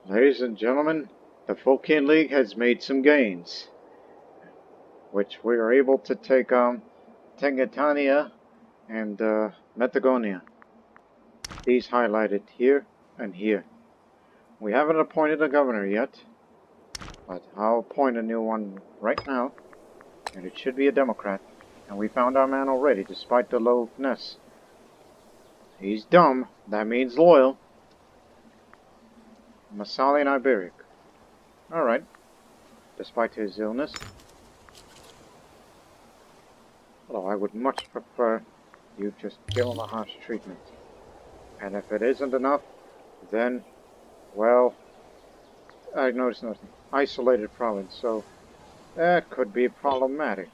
Ladies and gentlemen, the Phocaean League has made some gains, which we are able to take Tangatania and Metagonia. These highlighted here and here. We haven't appointed a governor yet, but I'll appoint a new one right now, and it should be a Democrat. And we found our man already, despite the lowness. He's dumb, that means loyal. Massalia and Iberian. Alright, despite his illness. Although I would much prefer you just give him a harsh treatment. And if it isn't enough, then, well, I noticed nothing. Isolated province, so that could be problematic.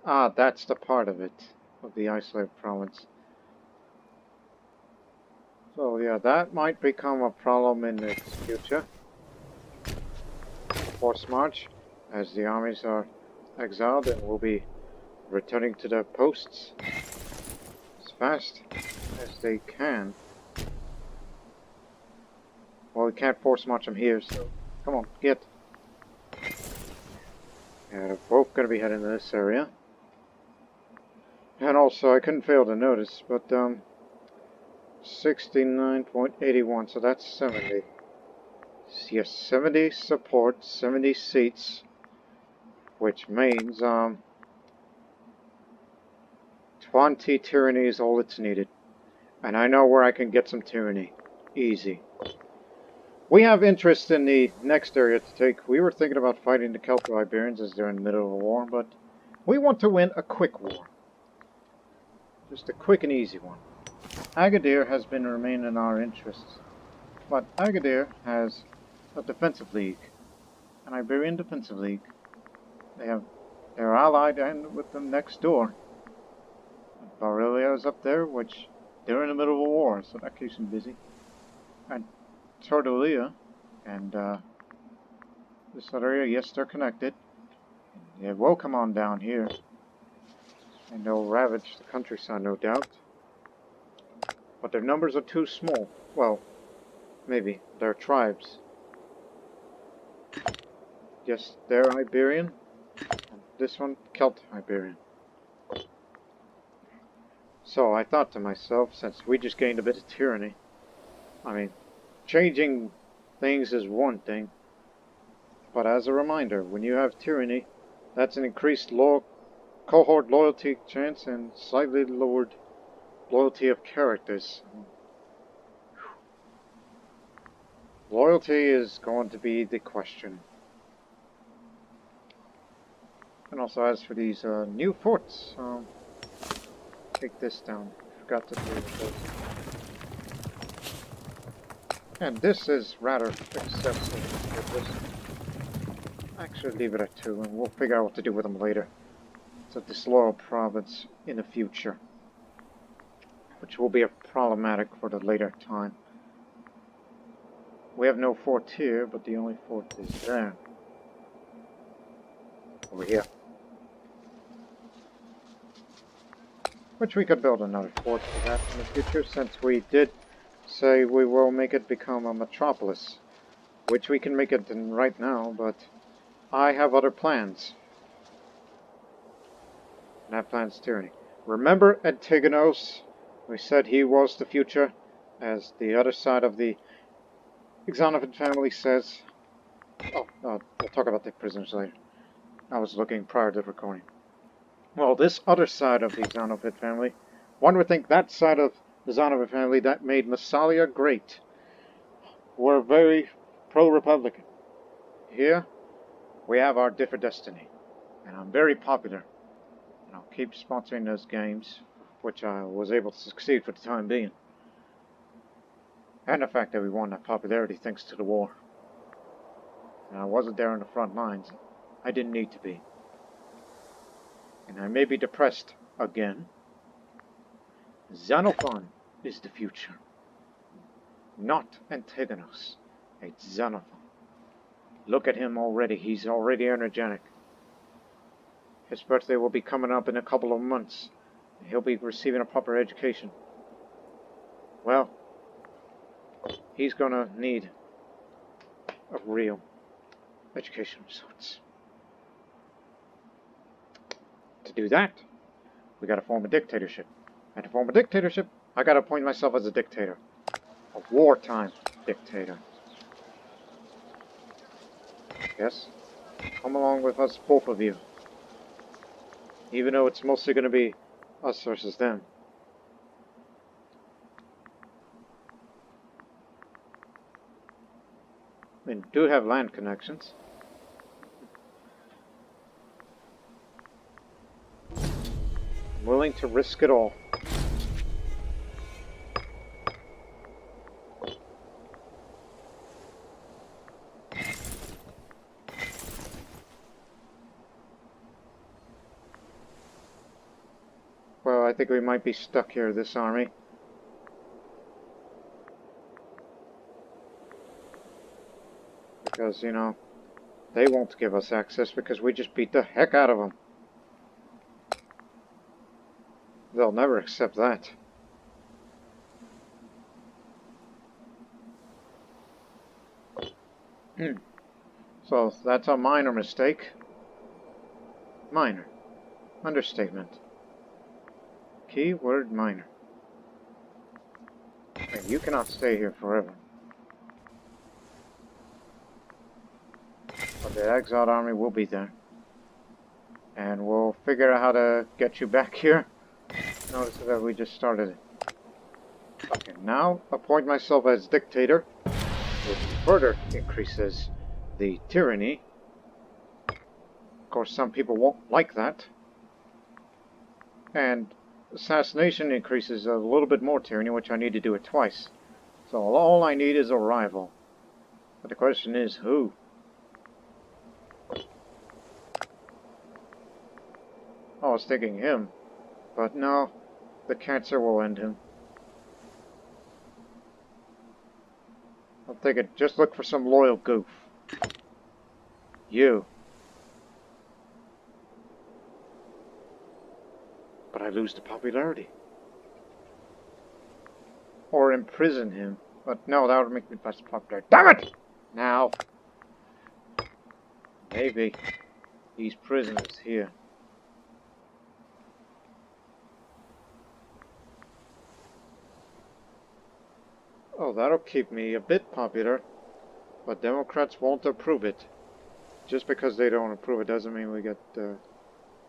Ah, that's the part of it, of the isolated province. So yeah, that might become a problem in the future. Force march, as the armies are exiled and will be returning to their posts as fast as they can. Well, we can't force march them here, so come on, get. Yeah, they're both going to be heading to this area. And also, I couldn't fail to notice, but 69.81, so that's 70. Yes, 70 support, 70 seats, which means 20 tyranny is all it's needed. And I know where I can get some tyranny. Easy. We have interest in the next area to take. We were thinking about fighting the Celto-Iberians as they're in the middle of a war, but we want to win a quick war. Just a quick and easy one. Agadir has been remaining in our interests, but Agadir has a defensive league, an Iberian defensive league. They're allied and with them next door. Aurelia is up there, which they're in the middle of a war, so that keeps them busy. And Tordolia and this other area, yes, they're connected. They will come on down here, and they'll ravage the countryside, no doubt. But their numbers are too small. Well, maybe. They're tribes. Yes, they're Iberian. And this one, Celt-Iberian. So I thought to myself, since we just gained a bit of tyranny, I mean, changing things is one thing. But as a reminder, when you have tyranny, that's an increased cohort loyalty chance and slightly lowered loyalty of characters. Loyalty is going to be the question. And also, as for these new forts, take this down. Forgot to do those. And this is rather excessive with this. Actually, leave it at 2, and we'll figure out what to do with them later. It's a disloyal province in the future, which will be problematic for the later time. We have no fort here, but the only fort is there. Over here. Which we could build another fort for that in the future, since we did say we will make it become a metropolis. Which we can make it right now, but I have other plans. And that plan's tyranny. Remember Antigonos? We said he was the future, as the other side of the Xenophid family says. Oh, we'll talk about the prisoners later. I was looking prior to the recording. Well, this other side of the Xenophid family, one would think that side of the Xenophid family that made Massalia great were very pro-Republican. Here, we have our different destiny, and I'm very popular. And I'll keep sponsoring those games, which I was able to succeed for the time being. And the fact that we won that popularity thanks to the war. And I wasn't there on the front lines. I didn't need to be. And I may be depressed again. Xenophon is the future. Not Antigonos. It's Xenophon. Look at him already. He's already energetic. His birthday will be coming up in a couple of months. He'll be receiving a proper education. Well, he's gonna need of real education results. To do that, we gotta form a dictatorship. And to form a dictatorship, I gotta appoint myself as a dictator. A wartime dictator. Yes? Come along with us, both of you. Even though it's mostly gonna be us versus them. We do have land connections. I'm willing to risk it all. Well, I think we might be stuck here, this army. Because, you know, they won't give us access because we just beat the heck out of them. They'll never accept that. So, that's a minor mistake. Minor. Understatement. Keyword minor. And you cannot stay here forever. But the exiled army will be there. And we'll figure out how to get you back here. Notice that we just started it. Okay, now appoint myself as dictator, which further increases the tyranny. Of course, some people won't like that. And assassination increases a little bit more tyranny, which I need to do it twice. So all I need is a rival. But the question is, who? I was thinking him. But no, the cancer will end him. I'm thinking, just look for some loyal goof. You. But I lose the popularity. Or imprison him. But no, that would make me less popular. Damn it! Now. Maybe. These prisoners here. Oh, that'll keep me a bit popular. But Democrats won't approve it. Just because they don't approve it doesn't mean we get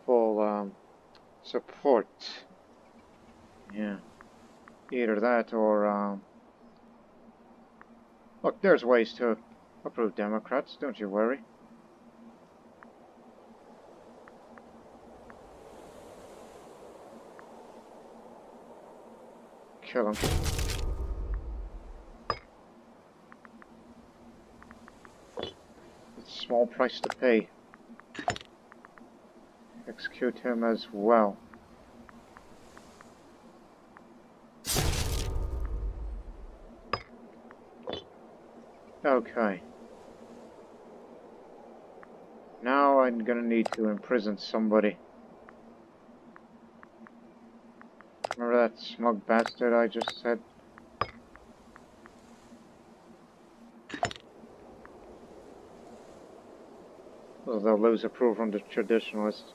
full support. Yeah. Either that or look, there's ways to approve Democrats, don't you worry. Kill him. It's a small price to pay. Execute him as well. Okay. Now I'm gonna need to imprison somebody. Remember that smug bastard I just said? Well, they'll lose approval from the traditionalists.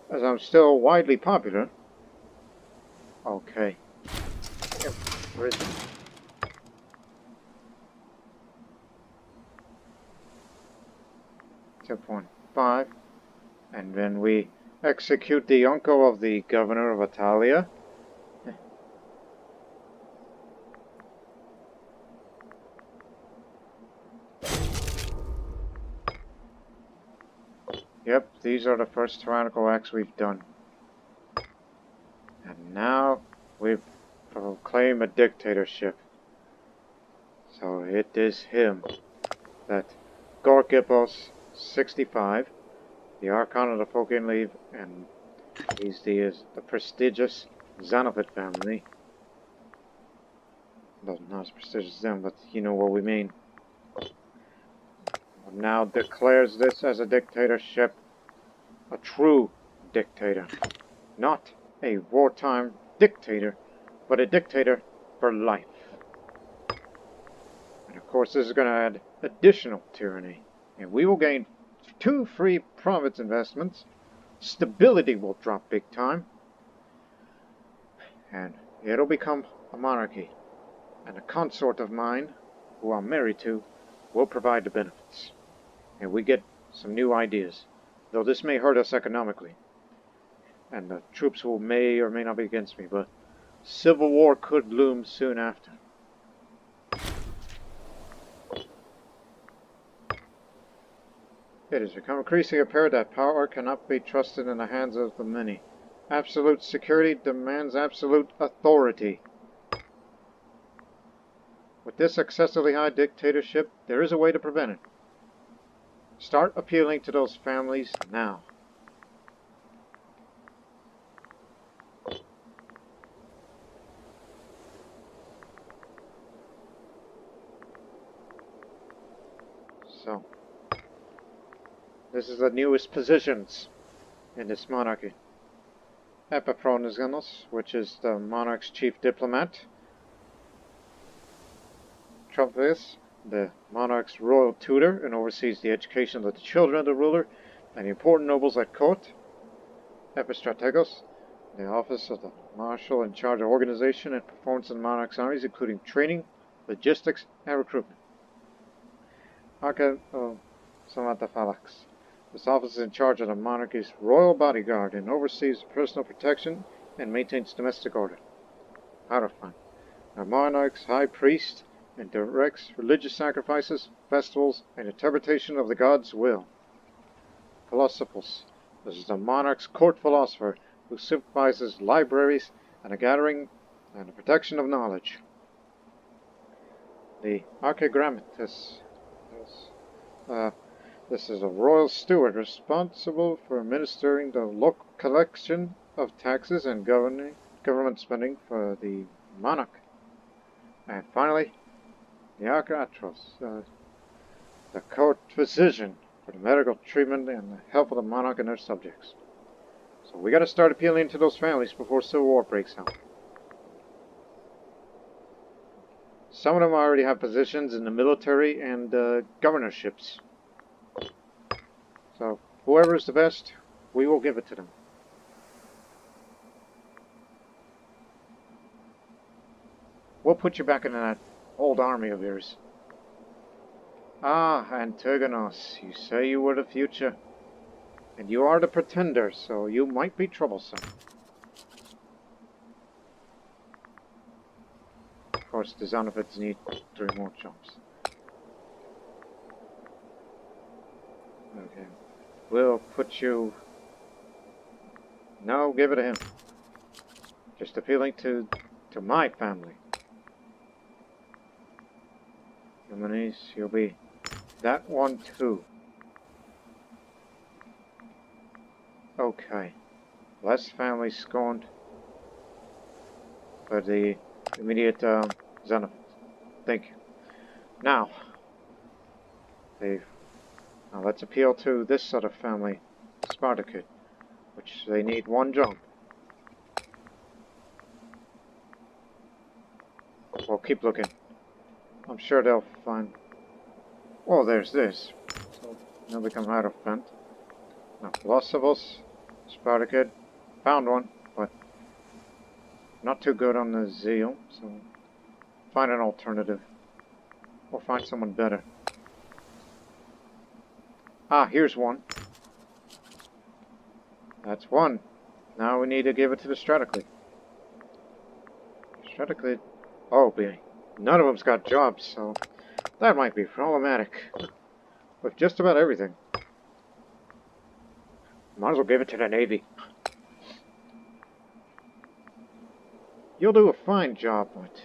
As I'm still widely popular. Okay. Imprison. 2.5, and then we execute the uncle of the governor of Italia. Yep, these are the first tyrannical acts we've done. And now we proclaim a dictatorship. So it is him, that Gorgippos 65, the Archon of the Phocaean League, and he's the prestigious Xenophid family. Well, not as prestigious as them, but you know what we mean. Now declares this as a dictatorship, a true dictator. Not a wartime dictator, but a dictator for life. And of Of course, this is going to add additional tyranny, and we will gain 2 free province investments. Stability will drop big time, and it'll become a monarchy. And a consort of mine, who I'm married to, will provide the benefits. And we get some new ideas, though this may hurt us economically. And the troops may or may not be against me, but civil war could loom soon after. It has become increasingly apparent that power cannot be trusted in the hands of the many. Absolute security demands absolute authority. With this excessively high dictatorship, there is a way to prevent it. Start appealing to those families now. So, this is the newest positions in this monarchy. Epiphronizanos, which is the monarch's chief diplomat. Trumpus, the monarch's royal tutor, and oversees the education of the children of the ruler and the important nobles at court. Epistrategos, the office of the marshal in charge of organization and performance of the monarch's armies, including training, logistics, and recruitment. Archon Gorgippos, this office is in charge of the monarchy's royal bodyguard and oversees personal protection and maintains domestic order. Hierophant, the monarch's high priest, and directs religious sacrifices, festivals, and interpretation of the god's will. Philosophos, this is the monarch's court philosopher who supervises libraries and the gathering and the protection of knowledge. The Archigrammatus, this is a royal steward responsible for administering the local collection of taxes and government spending for the monarch. And finally, the Archatros, the court physician for the medical treatment and the help of the monarch and their subjects. So we got to start appealing to those families before civil war breaks out. Some of them already have positions in the military and governorships. So whoever is the best, we will give it to them. We'll put you back in that old army of yours. Ah, Antigonos, you say you were the future. And you are the pretender, so you might be troublesome. Of course, the Xenophids need 3 more jumps. Okay. We'll put you... No, give it to him. Just appealing to my family. Humanis, you'll be that one too. Okay. Less family scorned for the immediate Xenophids. Thank you. Now let's appeal to this sort of family, Spartacus, which they need 1 jump. Well, keep looking. I'm sure they'll find... Oh, there's this. So, they'll become Hierophant. Now, Philosophos, Spartacus, found one, but not too good on the zeal, so find an alternative. Or find someone better. Ah, here's one. That's 1. Now we need to give it to the Stratoclid. Stratoclid... Oh, baby. None of them's got jobs, so that might be problematic. With just about everything. Might as well give it to the Navy. You'll do a fine job, but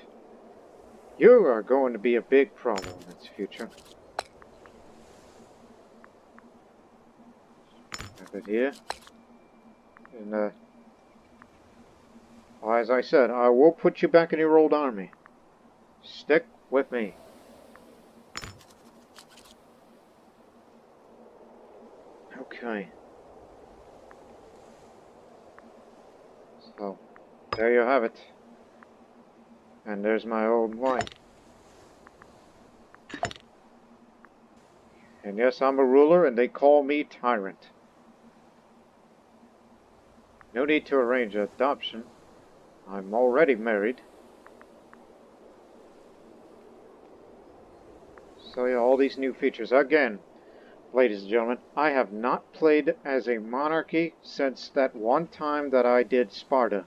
you are going to be a big problem in its future. Have it here. And, well, as I said, I will put you back in your old army. Stick with me. Okay. So, there you have it. And there's my old wife. And yes, I'm a ruler, and they call me Tyrant. No need to arrange adoption. I'm already married. So yeah, all these new features. Again, ladies and gentlemen, I have not played as a monarchy since that one time that I did Sparta,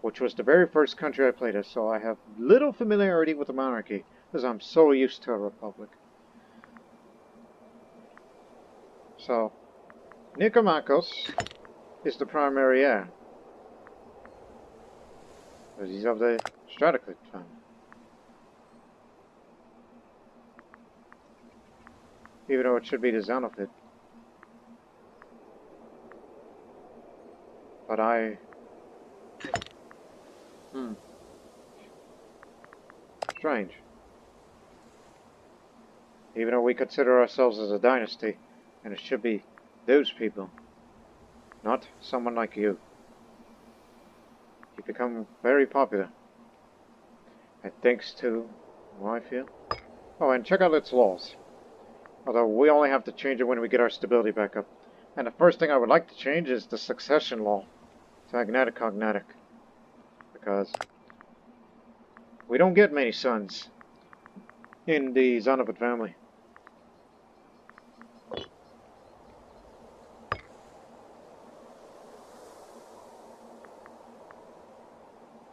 which was the very first country I played as, so I have little familiarity with the monarchy, because I'm so used to a republic. So, Nicomachos is the primary heir, because he's of the Stratoclid family. Even though it should be the Xenophid. But strange. Even though we consider ourselves as a dynasty, and it should be those people, not someone like you. You become very popular. And thanks to how I feel. Oh, and check out its laws. Although we only have to change it when we get our stability back up. And the first thing I would like to change is the succession law to agnatic cognatic. Because we don't get many sons in the Xenophid family.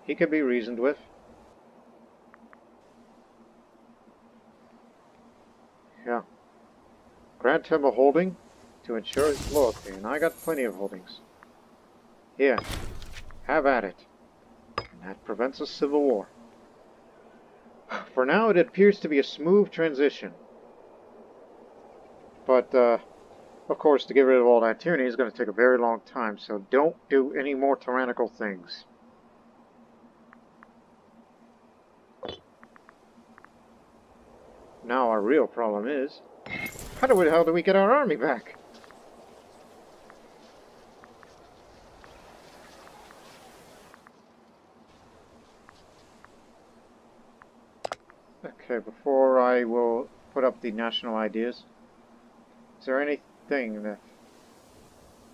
He can be reasoned with. Yeah. Grant him a holding to ensure his loyalty, and I got plenty of holdings. Here, have at it. And that prevents a civil war. For now, it appears to be a smooth transition. But, of course, to get rid of all that tyranny is going to take a very long time, so don't do any more tyrannical things. Now our real problem is, how the hell do we get our army back? Okay, before I will put up the national ideas, is there anything that...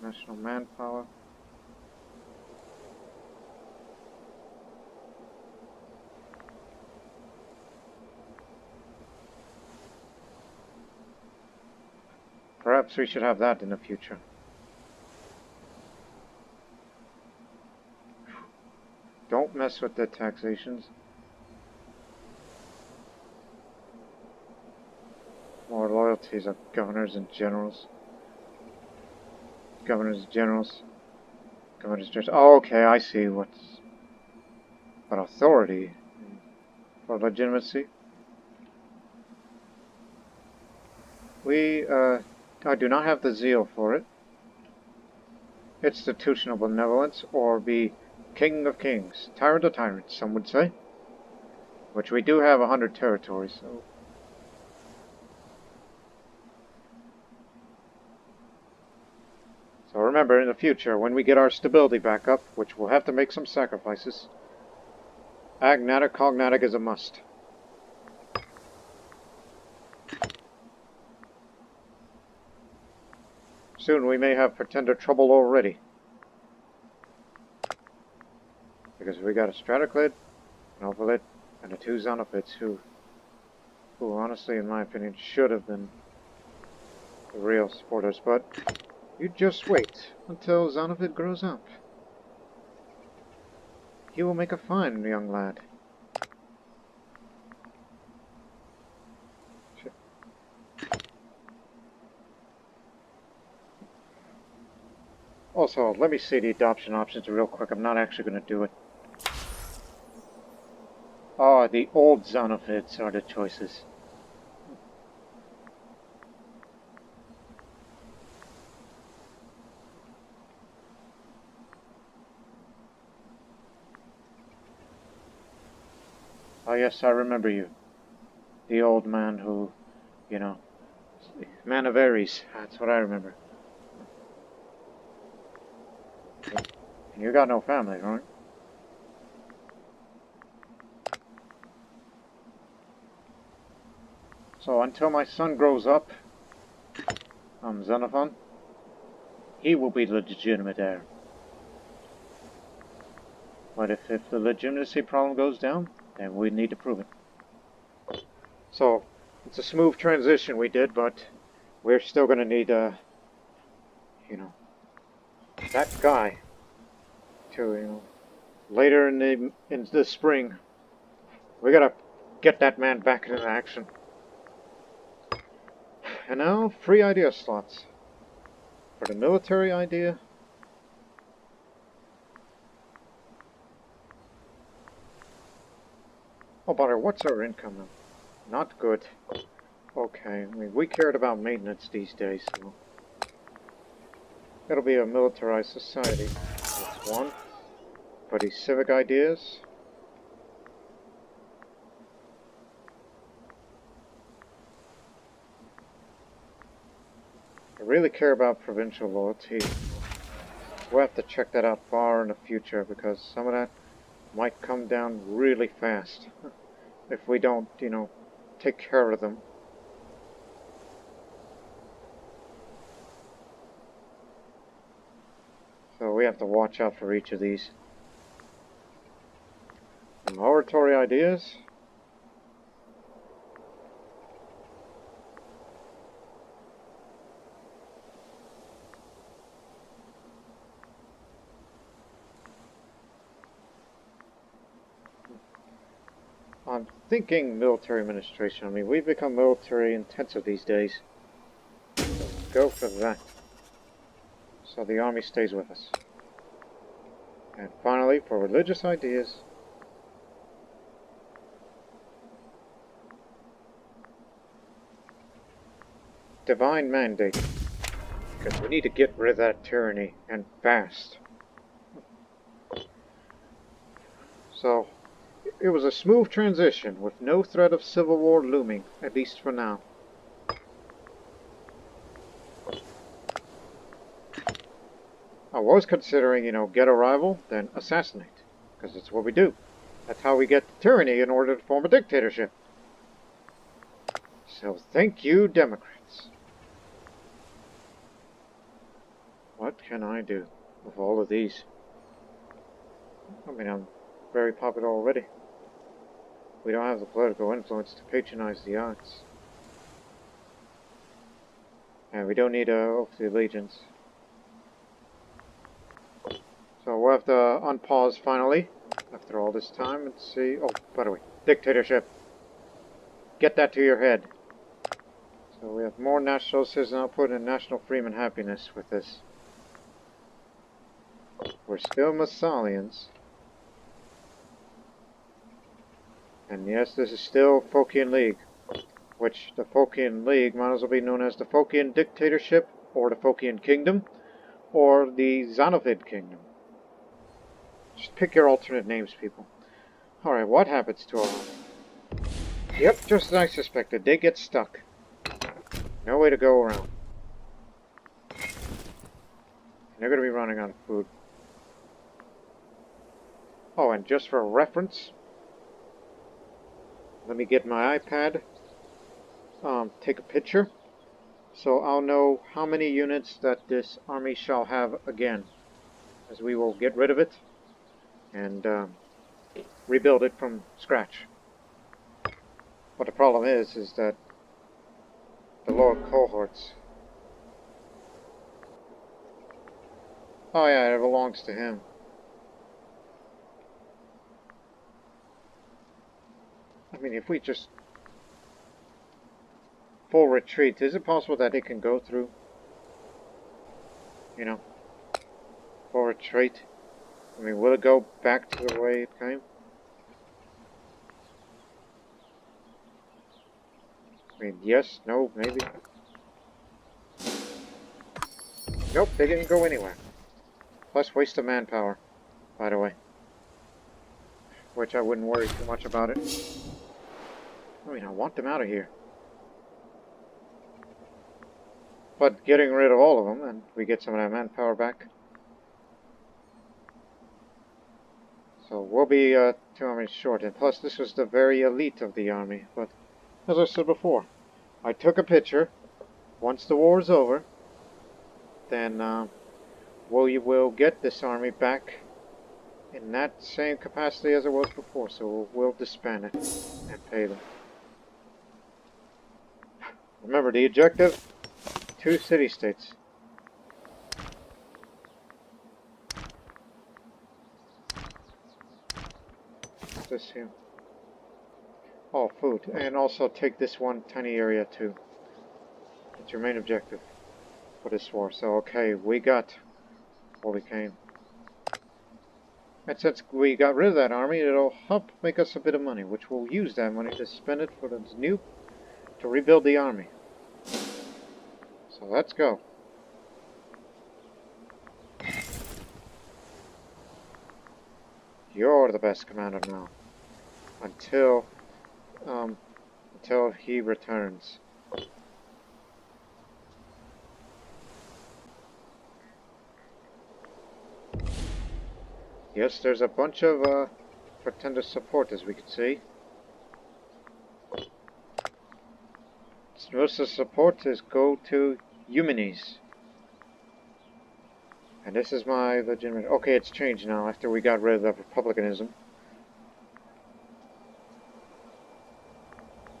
National manpower? Perhaps we should have that in the future. Don't mess with the taxations. More loyalties of governors and generals. Governors, generals. Governors, generals. Oh, okay, I see what's... But authority for legitimacy. I do not have the zeal for it. Institutional benevolence, or be King of Kings, Tyrant of Tyrants, some would say. Which we do have 100 territories, so... So remember, in the future, when we get our stability back up, which we'll have to make some sacrifices, agnatic cognatic is a must. Soon we may have pretender trouble already. Because we got a Stratoclid, an Opalid, and the 2 Xenophids who honestly, in my opinion, should have been the real supporters, but you just wait until Xenophid grows up. He will make a fine young lad. Also, let me see the adoption options real quick. I'm not actually going to do it. Oh, the old Xenophids are the choices. Oh yes, I remember you. The old man who, you know, man of Ares. That's what I remember. And you got no family, right? So until my son grows up, Xenophon. He will be the legitimate heir. But if the legitimacy problem goes down, then we need to prove it. So, it's a smooth transition we did, but we're still going to need, you know, that guy to, later in the spring, we gotta get that man back into action. And now, free idea slots. For the military idea, oh, but what's our income now? Not good. Okay, I mean, we cared about maintenance these days, so it'll be a militarized society. That's one. For these civic ideas, I really care about provincial loyalty. We'll have to check that out far in the future, because some of that might come down really fast if we don't, take care of them. So we have to watch out for each of these. Some oratory ideas. I'm thinking military administration. I mean, we've become military intensive these days. Let's go for that. So the army stays with us. And finally, for religious ideas, divine mandate. Because we need to get rid of that tyranny, and fast. So, it was a smooth transition, with no threat of civil war looming, at least for now. I was considering, get a rival, then assassinate. Because that's what we do. That's how we get tyranny in order to form a dictatorship. So thank you, Democrats. What can I do with all of these? I mean, I'm very popular already. We don't have the political influence to patronize the arts. And we don't need an oath of allegiance. So we'll have to unpause finally, after all this time, and see... Oh, by the way, dictatorship. Get that to your head. So we have more national citizen output and national freedom and happiness with this. We're still Massalians. And yes, this is still Phocaean League. Which, the Phocaean League might as well be known as the Phocaean Dictatorship, or the Phocaean Kingdom, or the Xenophid Kingdom. Just pick your alternate names, people. Alright, what happens to our army? Yep, just as I suspected. They get stuck. No way to go around. They're going to be running out of food. Oh, and just for reference, let me get my iPad, take a picture, so I'll know how many units that this army shall have again, as we will get rid of it and rebuild it from scratch. But the problem is that the lower cohorts... Oh yeah, it belongs to him. I mean, if we just... full retreat, is it possible that it can go through? Full retreat? I mean, will it go back to the way it came? I mean, yes, no, maybe. Nope, they didn't go anywhere. Plus waste of manpower, by the way. Which I wouldn't worry too much about it. I mean, I want them out of here. But getting rid of all of them, and we get some of that manpower back. So we'll be 2 armies short, and plus this was the very elite of the army. But as I said before, I took a picture. Once the war is over, then we will get this army back in that same capacity as it was before. So we'll disband it and pay them. Remember the objective: 2 city-states. What's this here? Oh, food. And also take this one tiny area too. It's your main objective for this war. So, okay, we got what we came. And since we got rid of that army, it'll help make us a bit of money, which we'll use that money to spend it for the new, to rebuild the army. So let's go. You're the best commander now. Until he returns. Yes, there's a bunch of pretender support, as we can see. Most of the support is go to Eumenes. And this is my legitimate... Okay, it's changed now after we got rid of the republicanism.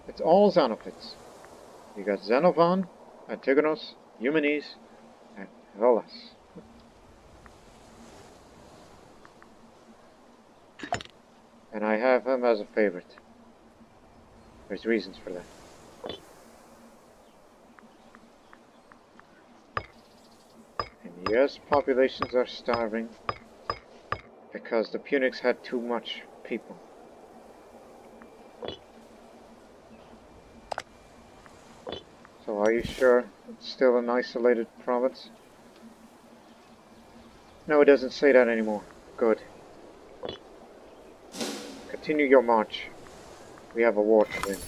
It's all Xenophids. You got Xenophon, Antigonus, Eumenes, and Velas. And I have him as a favorite. There's reasons for that. And yes, populations are starving because the Punics had too much people. So are you sure it's still an isolated province? No, it doesn't say that anymore. Good. Continue your march. We have a war to win.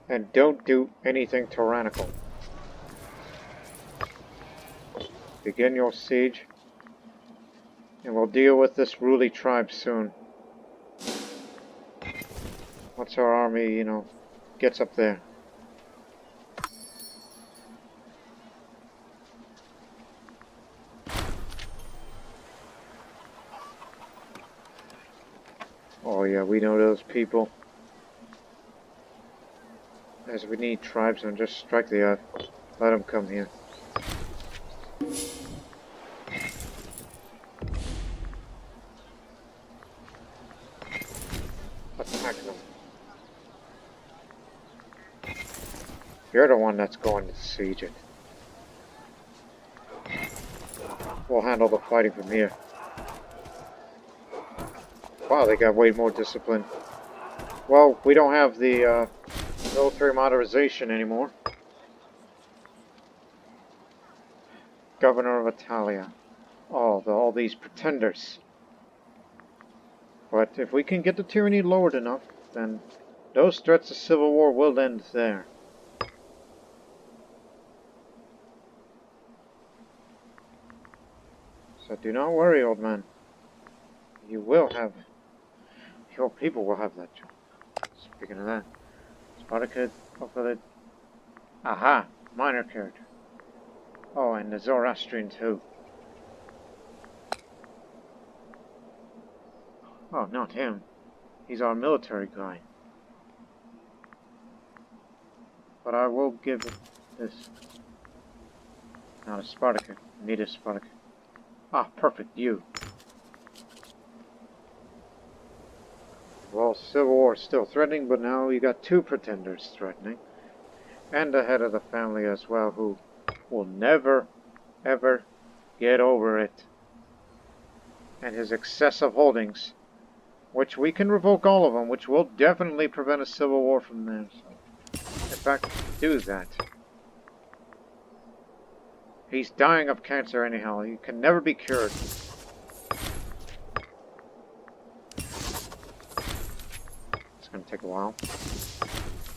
And don't do anything tyrannical. Begin your siege. And we'll deal with this Ruli tribe soon. Once our army, gets up there. Oh yeah, we know those people. As we need tribesmen, just strike the earth. Let them come here. Attack them. You're the one that's going to siege it. We'll handle the fighting from here. Wow, they got way more discipline. Well, we don't have the military modernization anymore. Governor of Italia. Oh, all these pretenders. But if we can get the tyranny lowered enough, then those threats of civil war will end there. So do not worry, old man. You will have... Your people will have that job. Speaking of that, Spartacus, Opulid. Aha! Minor character. Oh, and the Zoroastrian too. Oh, not him. He's our military guy. But I will give this. Not a Spartacus. Need a Spartacus. Ah, perfect. You. Well, civil war is still threatening, but now you got 2 pretenders threatening. And the head of the family as well, who will never, ever get over it. And his excessive holdings, which we can revoke all of them, which will definitely prevent a civil war from there. So, in fact, do that. He's dying of cancer anyhow. He can never be cured. It's going to take a while.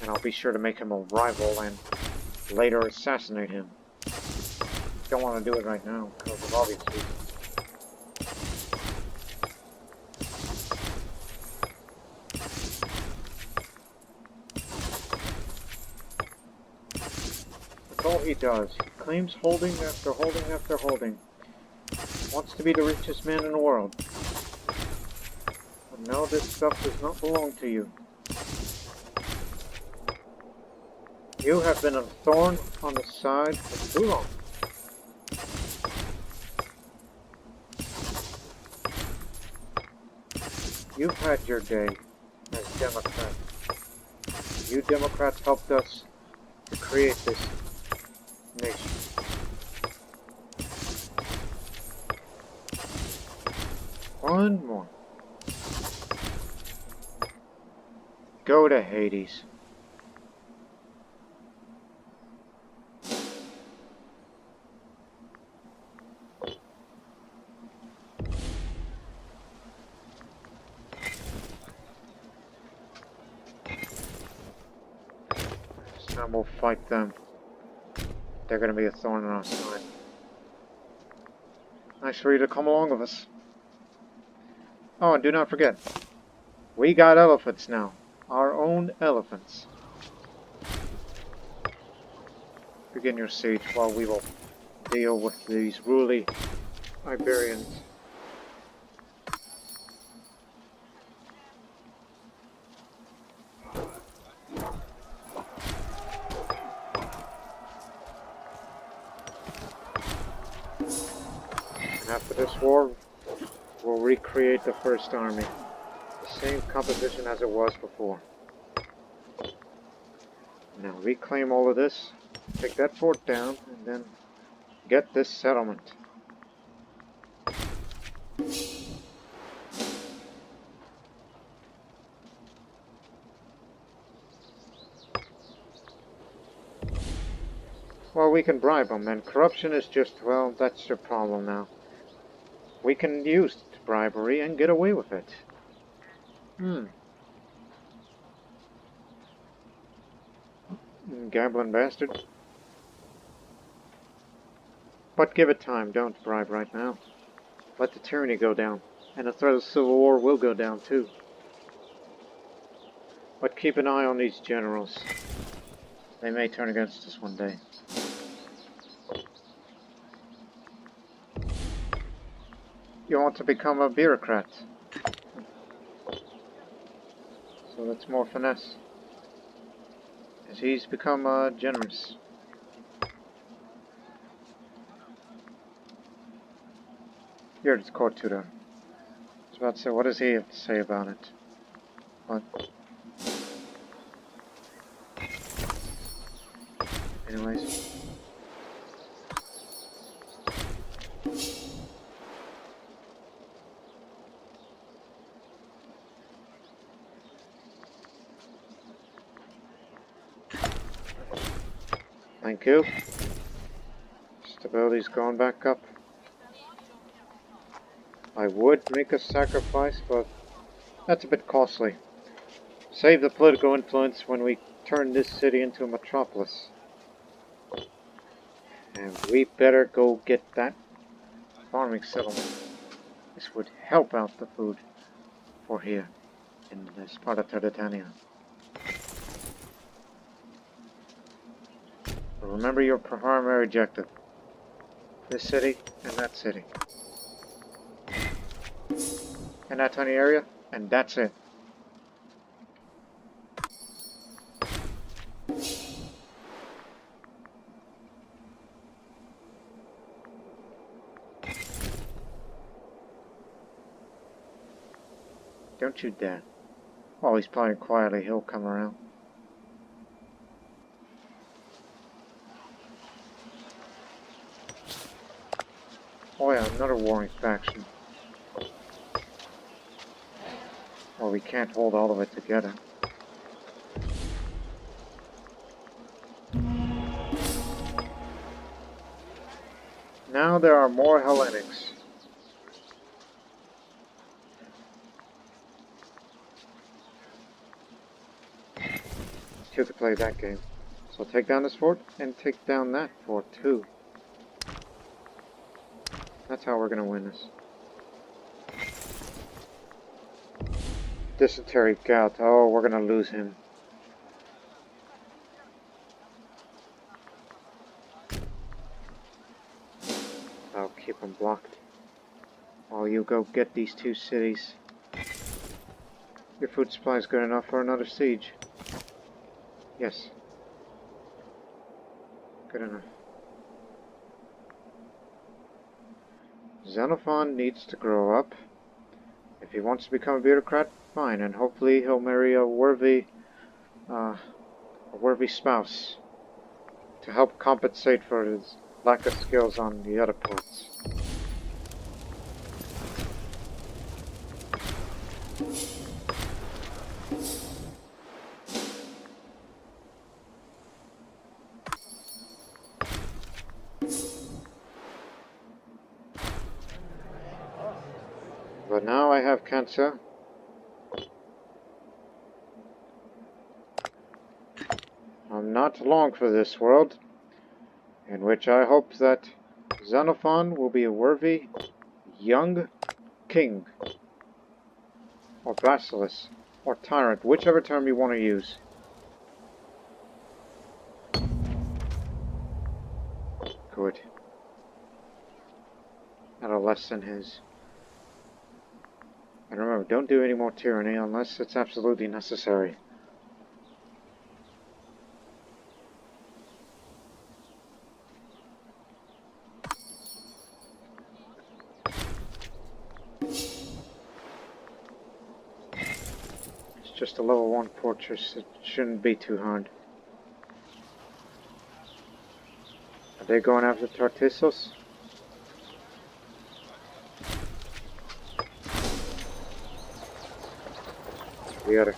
And I'll be sure to make him a rival and later assassinate him. Don't want to do it right now because of obvious reasons. all he does. He claims holding after holding after holding. Wants to be the richest man in the world. But now this stuff does not belong to you. You have been a thorn on the side for too long. You've had your day as Democrat. You Democrats helped us to create this nation. One more. Go to Hades. This time we'll fight them. They're going to be a thorn in our side. Nice for you to come along with us. Oh, and do not forget, we got elephants now. Our own elephants. Begin your siege while we will deal with these ruly Iberians. And after this war, we'll recreate the first army. The same composition as it was before. Now reclaim all of this, take that fort down, and then get this settlement. Well, we can bribe them, and corruption is just, well, that's your problem now. We can use bribery and get away with it. Gambling bastard. But give it time, don't bribe right now. Let the tyranny go down, and the threat of civil war will go down too. But keep an eye on these generals. They may turn against us one day. You want to become a bureaucrat. So that's more finesse. As he's become generous. You're the court tutor. I was about to say, what does he have to say about it? What? Anyways. Thank you. Stability's gone back up. I would make a sacrifice, but that's a bit costly. Save the political influence when we turn this city into a metropolis. And we better go get that farming settlement. This would help out the food for here in this part of Tardetania. Remember your primary objective. This city and that city. And that tiny area, and that's it. Don't you dare. While he's playing quietly, he'll come around. Oh yeah, another warring faction. Well, we can't hold all of it together. Now there are more Hellenics. Two to play that game. So take down this fort and take down that fort too. That's how we're gonna win this. Dysentery gout. Oh, we're gonna lose him. blocked. While you go get these 2 cities. Your food supply is good enough for another siege. Yes. Good enough. Xenophon needs to grow up. If he wants to become a bureaucrat, fine, and hopefully he'll marry a worthy spouse to help compensate for his lack of skills on the other parts. But now I have cancer. I'm not long for this world, in which I hope that Xenophon will be a worthy young king, or basilisk, or tyrant, whichever term you want to use. Good. At a less than his. And remember, don't do any more tyranny unless it's absolutely necessary. It's just a level 1 fortress, it shouldn't be too hard. Are they going after Tartessos? The other.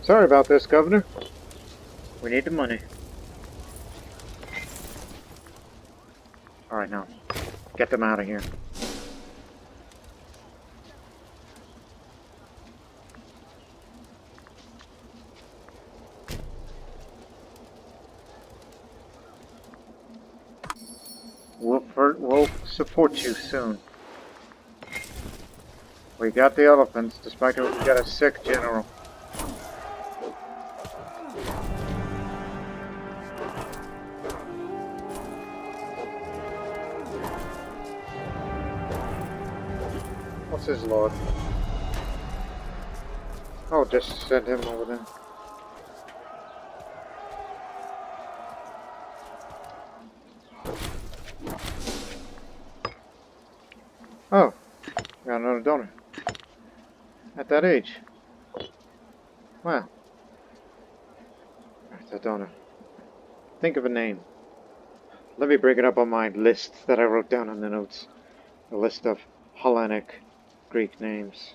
Sorry about this, Governor. We need the money. Alright, now. Get them out of here. We'll support you soon. We got the elephants, despite we got a sick general. What's his lord? Oh, just send him over there. Oh, got another donor. At that age. Wow. Where's that donor? Think of a name. Let me bring it up on my list that I wrote down in the notes. A list of Hellenic Greek names.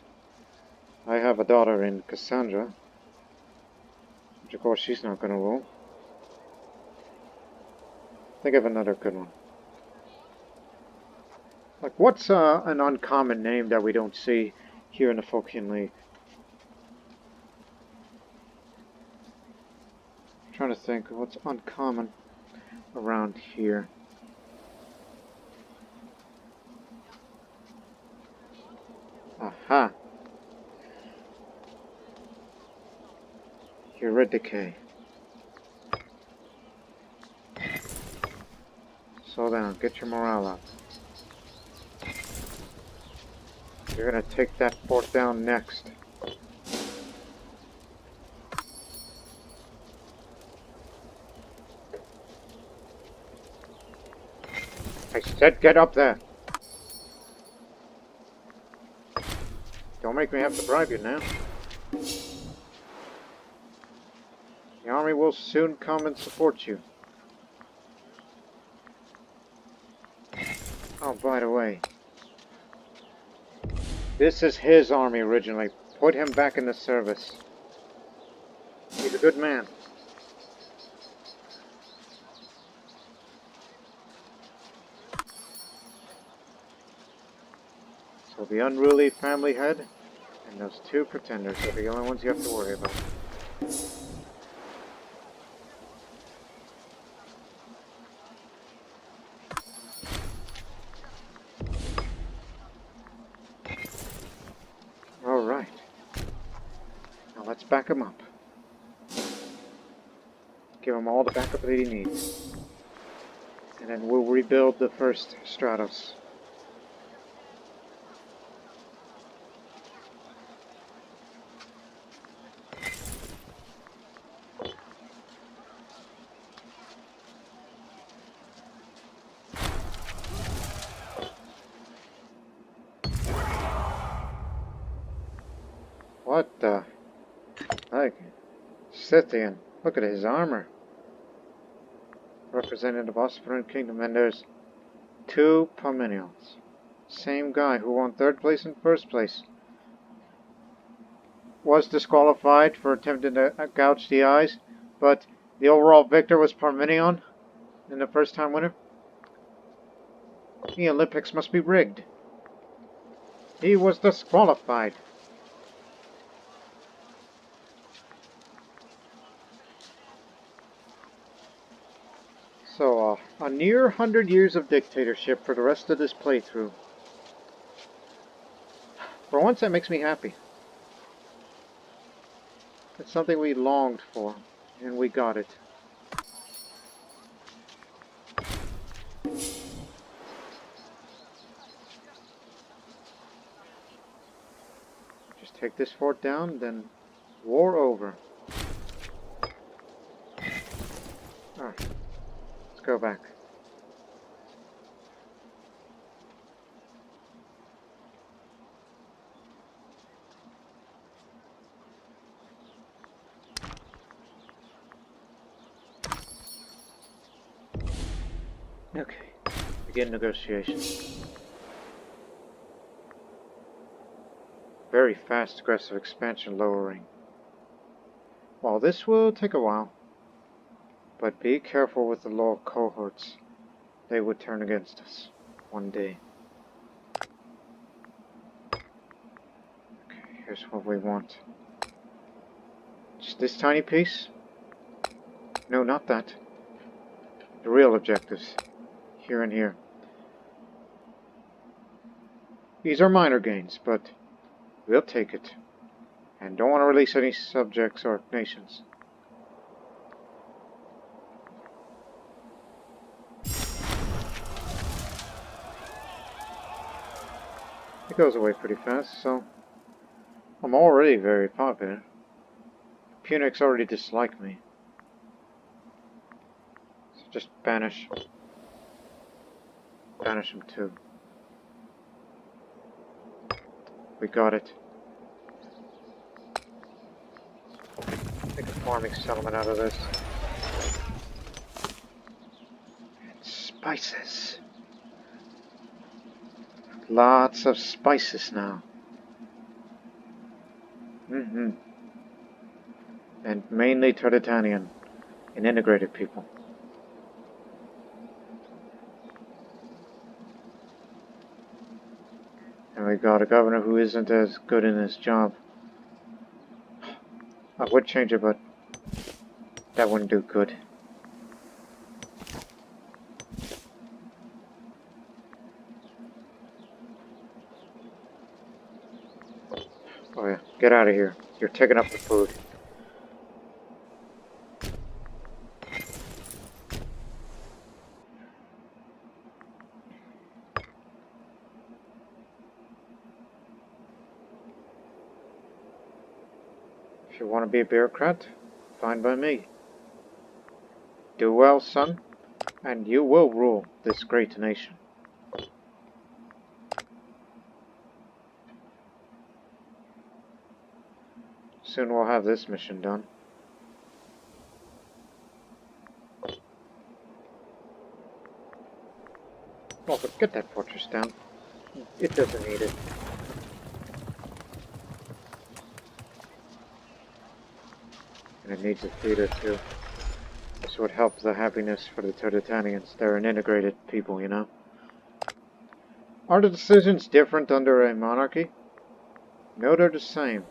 I have a daughter in Cassandra. Which of course she's not going to rule. Think of another good one. Like, what's an uncommon name that we don't see here in the Phocaean League? I'm trying to think of what's uncommon around here. Aha! Eurydice. Slow down, get your morale up. You're gonna take that fort down next. I said get up there! Don't make me have to bribe you now. The army will soon come and support you. Oh, by the way. This is his army originally. Put him back in the service. He's a good man. So the unruly family head and those 2 pretenders are the only ones you have to worry about. Alright. Now let's back him up. Give him all the backup that he needs. And then we'll rebuild the first Stratos. What the? Like, Scythian. Look at his armor. Representing the Phocaean Kingdom, and there's 2 Parmenions. Same guy who won 3rd place and 1st place. Was disqualified for attempting to gouge the eyes, but the overall victor was Parmenion, and the first time winner. The Olympics must be rigged. He was disqualified. So, a near 100 years of dictatorship for the rest of this playthrough. For once, that makes me happy. It's something we longed for, and we got it. Just take this fort down, then war over. Alright, let's go back. Okay, begin negotiations. Very fast, aggressive expansion lowering. Well, this will take a while. But be careful with the lower cohorts. They would turn against us one day. Okay, here's what we want. Just this tiny piece? No, not that. The real objectives. Here and here. These are minor gains, but we'll take it. And don't want to release any subjects or nations. It goes away pretty fast, so I'm already very popular. Punics already dislike me. So just banish. Banish them too. We got it. Make a farming settlement out of this. And spices. Lots of spices now. And mainly Turdetanian and integrated people. And we got a governor who isn't as good in his job. I would change it, but that wouldn't do good. Oh yeah, get out of here. You're taking up the food. If you want to be a bureaucrat, fine by me. Do well, son, and you will rule this great nation. Soon we'll have this mission done. Oh, but get that fortress down. It doesn't need it. And it needs a theater too. This would help the happiness for the Turdetanians. They're an integrated people, you know. Are the decisions different under a monarchy? No, they're the same.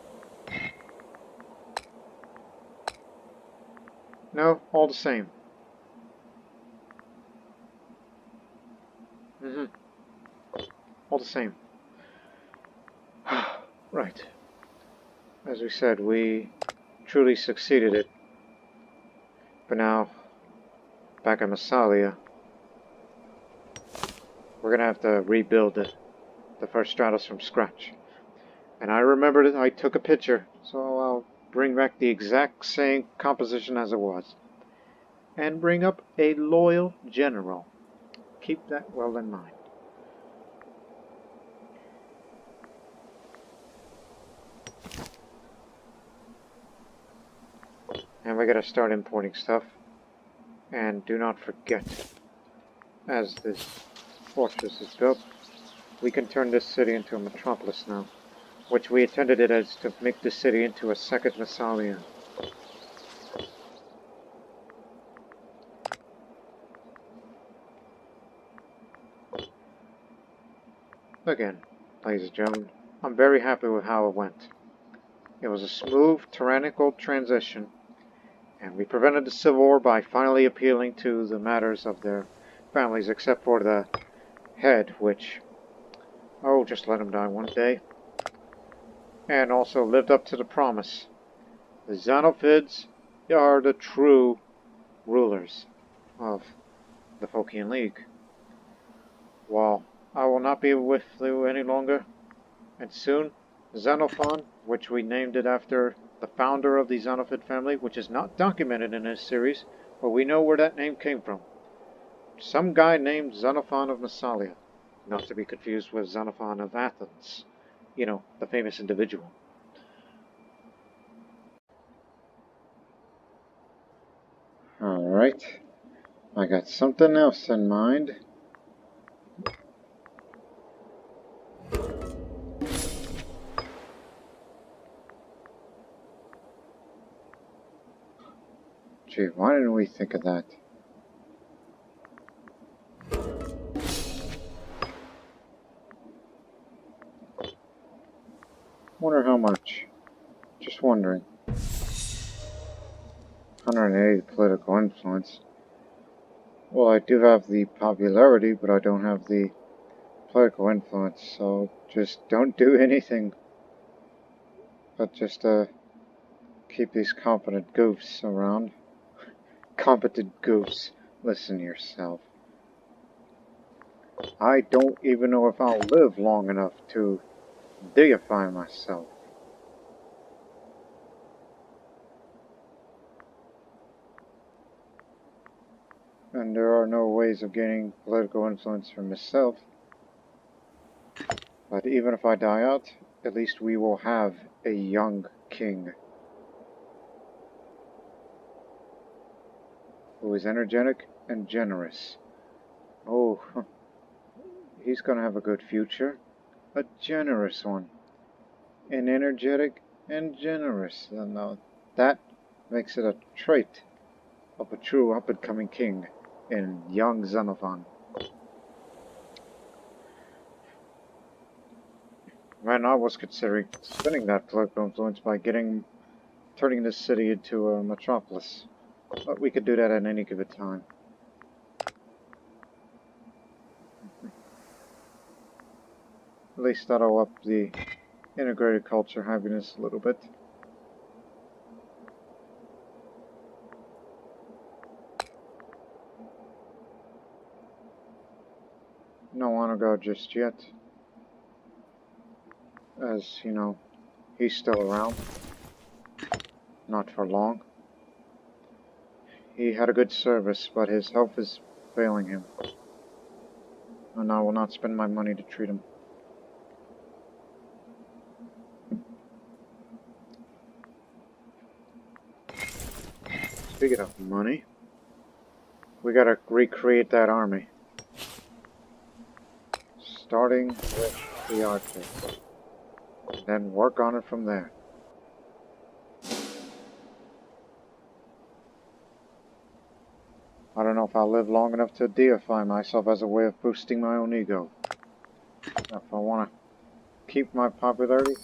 No, all the same. All the same. Right. As we said, we truly succeeded it. But now, back at Massalia, we're gonna have to rebuild the first Stratos from scratch. And I remembered it, I took a picture, so I'll bring back the exact same composition as it was. And bring up a loyal general. Keep that well in mind. And we gotta start importing stuff. And do not forget, as this fortress is built, we can turn this city into a metropolis now, which we intended it as to make the city into a second Massalia. Again, ladies and gentlemen, I'm very happy with how it went. It was a smooth, tyrannical transition, and we prevented the civil war by finally appealing to the matters of their families, except for the head, which, oh, just let him die one day. And also lived up to the promise. The Xenophids are the true rulers of the Phocaean League. Well, I will not be with you any longer, and soon, Xenophon, which we named it after the founder of the Xenophid family, which is not documented in this series, but we know where that name came from. Some guy named Xenophon of Massalia, not to be confused with Xenophon of Athens, you know, the famous individual. Alright, I got something else in mind. Gee, why didn't we think of that? Wonder how much. Just wondering. 180 political influence. Well, I do have the popularity, but I don't have the political influence, so just don't do anything. But just, keep these competent goofs around. Competent goofs. Listen to yourself. I don't even know if I'll live long enough to deify myself. And there are no ways of gaining political influence for myself. But even if I die out, at least we will have a young king who is energetic and generous. Oh, he's gonna have a good future. A generous one. And energetic and generous. And that makes it a trait of a true up-and-coming king in young Xenophon. Man, I was considering spinning that political influence by turning this city into a metropolis. But we could do that at any given time. At least that'll up the integrated culture happiness a little bit. Don't want to go just yet. As, you know, he's still around. Not for long. He had a good service, but his health is failing him. And I will not spend my money to treat him. Speaking of money, we gotta recreate that army. Starting with the archers. Then work on it from there. I don't know if I'll live long enough to deify myself as a way of boosting my own ego. If I want to keep my popularity,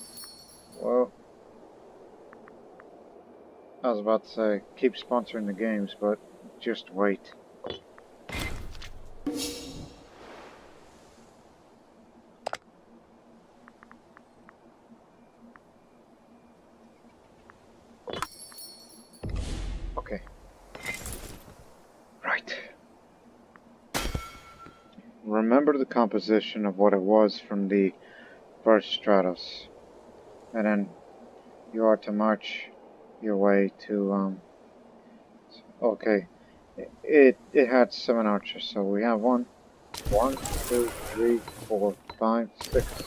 well, I was about to say, keep sponsoring the games, but just wait. Okay. Right. remember the composition of what it was from the first Stratos. And then you are to march your way to, okay. It had 7 archers, so we have 1, 2, 3, 4, 5, 6.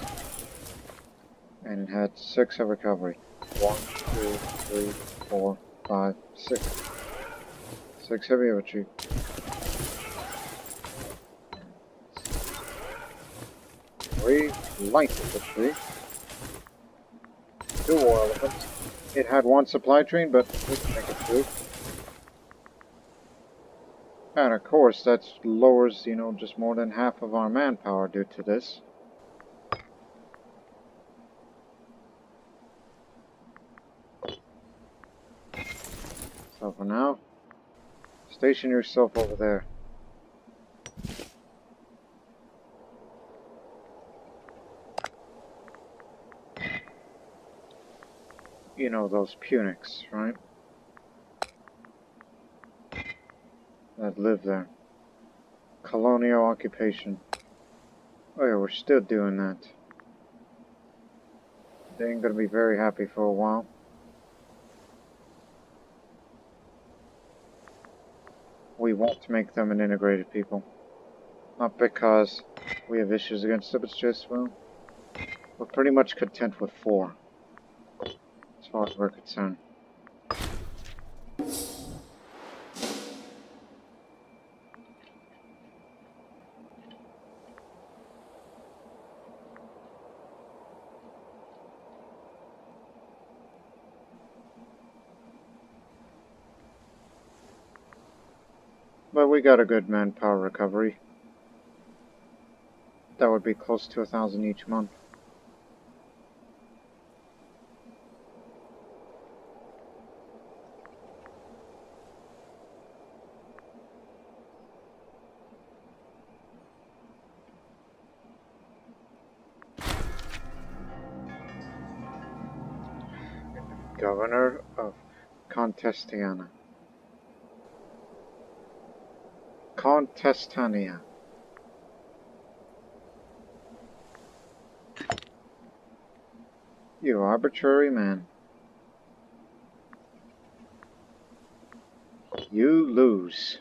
And it had 6 of recovery. 1, 2, 3, 4, 5, 6. 6 heavy infantry. 3 light infantry. 2 war elephants. It had 1 supply train, but we can make it 2. And of course, that lowers, you know, just more than half of our manpower due to this. So for now, station yourself over there. You know, those Punics, right? That live there. Colonial occupation. Oh yeah, we're still doing that. They ain't gonna be very happy for a while. We won't make them an integrated people. Not because we have issues against them, it's just, well, we're pretty much content with 4. As far as we're concerned. But we got a good manpower recovery. That would be close to 1,000 each month. Governor of Contestania. Contestania. You arbitrary man. You lose.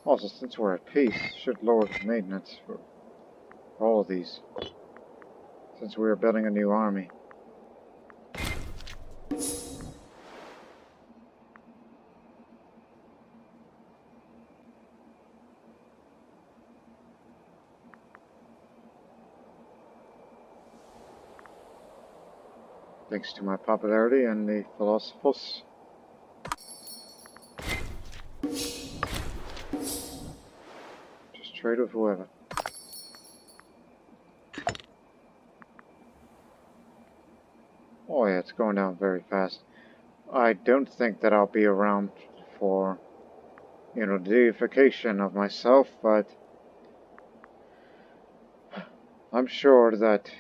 Also, since we're at peace, should lower the maintenance for all of these. Since we are building a new army. Thanks to my popularity and the philosophers. Just trade with whoever. Oh yeah, it's going down very fast. I don't think that I'll be around for, you know, the deification of myself, but I'm sure that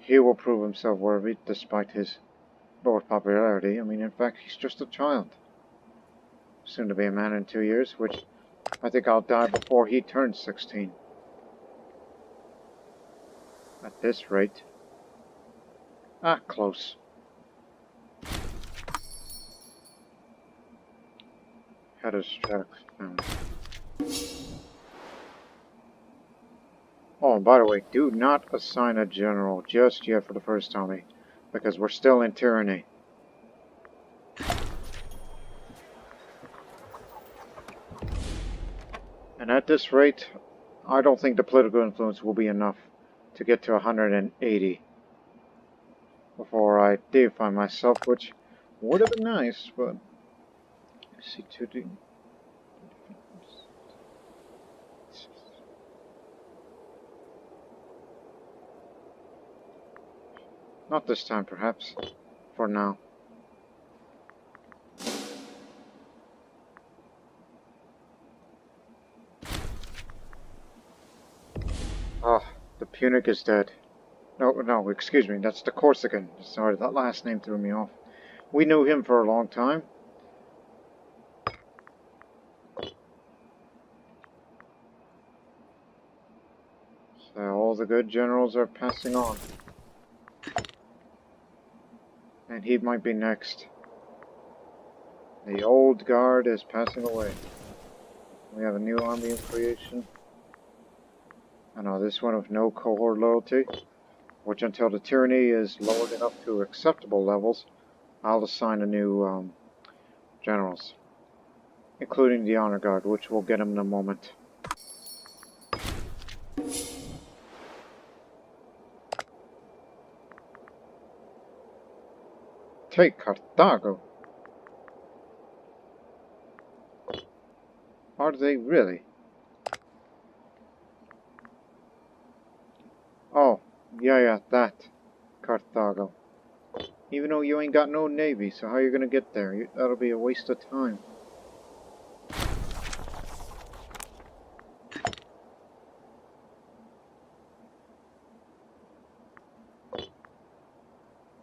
he will prove himself worthy despite his lower popularity. I mean, in fact, he's just a child. Soon to be a man in 2 years, which I think I'll die before he turns 16. At this rate. Ah, close. Had a Strax found. Oh, and by the way, do not assign a general just yet for the first army, because we're still in tyranny. And at this rate, I don't think the political influence will be enough to get to 180 before I deify myself, which would have been nice, but C2D. Not this time, perhaps. For now. Ah, the Punic is dead. No, excuse me, that's the Corsican. Sorry, that last name threw me off. We knew him for a long time. So all the good generals are passing on. And he might be next. The old guard is passing away. We have a new army in creation. I know this one with no cohort loyalty, which until the tyranny is lowered enough to acceptable levels, I'll assign a new generals, including the honor guard, which we'll get him in a moment. Take Carthago. Are they really? Oh, yeah, that. Carthago. Even though you ain't got no navy, so how you gonna get there? That'll be a waste of time.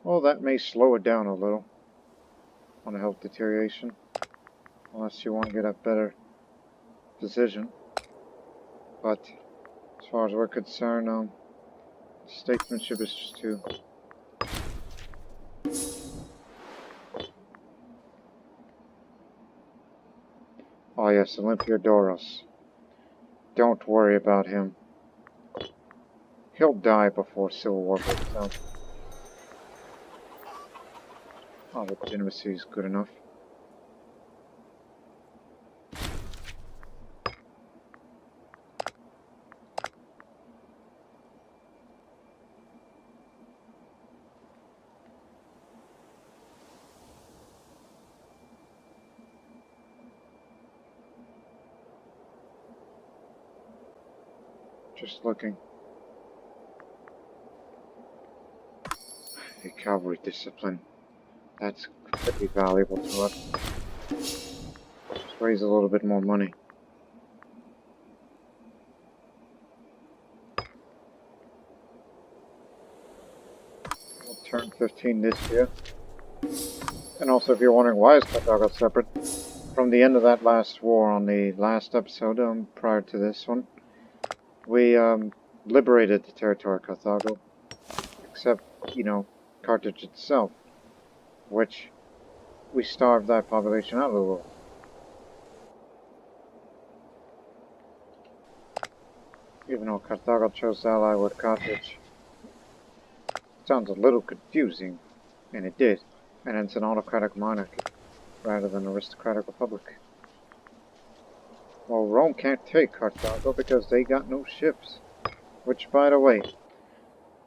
Well, that may slow it down a little on the health deterioration, unless you want to get a better position. But as far as we're concerned, statesmanship is just too. Oh yes, Olympiadoros. Don't worry about him. He'll die before Civil War breaks out. Oh, legitimacy is good enough. Just looking. The cavalry discipline. That's could be valuable to us. Let's raise a little bit more money. We'll turn 15 this year. And also, if you're wondering why is Carthago separate, from the end of that last war on the last episode, prior to this one, we liberated the territory of Carthago, except, you know, Carthage itself, which we starved that population out of the world. Even though Carthago chose to ally with Carthage. Sounds a little confusing, and it did, and it's an autocratic monarchy, rather than an aristocratic republic. Well, Rome can't take Carthago because they got no ships. Which, by the way,